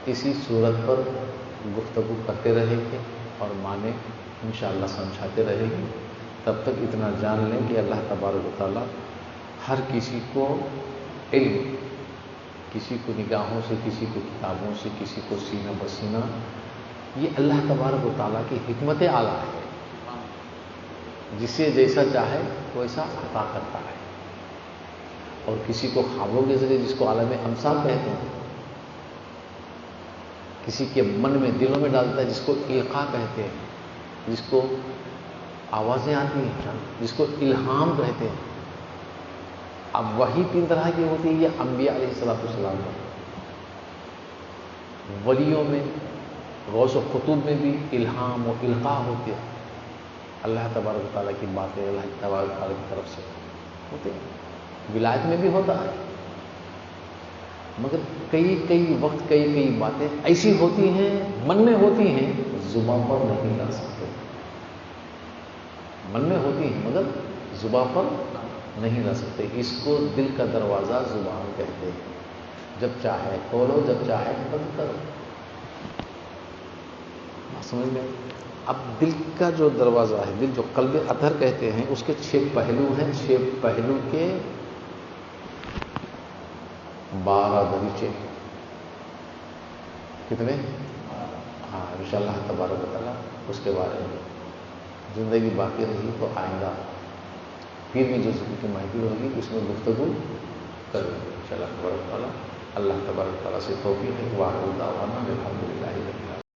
B: اسی صورت پر گفتگو کرتے رہیں گے اور معنی انشاءاللہ سمجھاتے رہیں گے. تب تک اتنا جان لیں کہ اللہ تبارک و تعالیٰ ہر کسی کو علم، کسی کو نگاہوں سے، کسی کو کتابوں سے، کسی کو سینہ بسینہ، یہ اللہ تبارک و تعالیٰ کی حکمت اعلیٰ ہے. جسے جیسا چاہے ویسا عطا کرتا ہے. اور کسی کو خوابوں کے ذریعے، جس کو عالم امثال کہتے ہیں، کسی کے من میں، دلوں میں ڈالتا ہے، جس کو القاء کہتے ہیں، جس کو آوازیں آتی ہیں، جس کو الہام کہتے ہیں. اب وہی 3 طرح کی ہوتی ہے. یہ انبیاء علیہ السلام کا، ولیوں میں، غوث و قطب میں بھی الہام و القاء ہوتے ہیں. اللہ تبارک و تعالیٰ کی باتیں اللہ تبارک و تعالیٰ کی طرف سے ہوتے ہیں. ولایت میں بھی ہوتا ہے. مگر کئی وقت کئی باتیں ایسی ہوتی ہیں، من میں ہوتی ہیں، زبان پر نہیں لا سکتے. من میں ہوتی ہیں مگر زبان پر نہیں لا سکتے. اس کو دل کا دروازہ زبان کہتے ہیں. جب چاہے کھولو، جب چاہے بند کرو. سمجھ میں؟ اب دل کا جو دروازہ ہے، دل جو قلب اطہر کہتے ہیں، اس کے 6 پہلو ہیں. 6 پہلو کے 12 دریچے. کتنے؟ ہاں انشاءاللہ تبارک و تعالیٰ اس کے بارے میں زندگی باقی رہی تو آئندہ پھر بھی جو ذکر کی محفل ہوگی اس میں گفتگو کریں گے انشاءاللہ تبارک و تعالیٰ. اللہ تبارک و تعالیٰ سے توفیق ہے. واخر دعوانا الحمدللہ.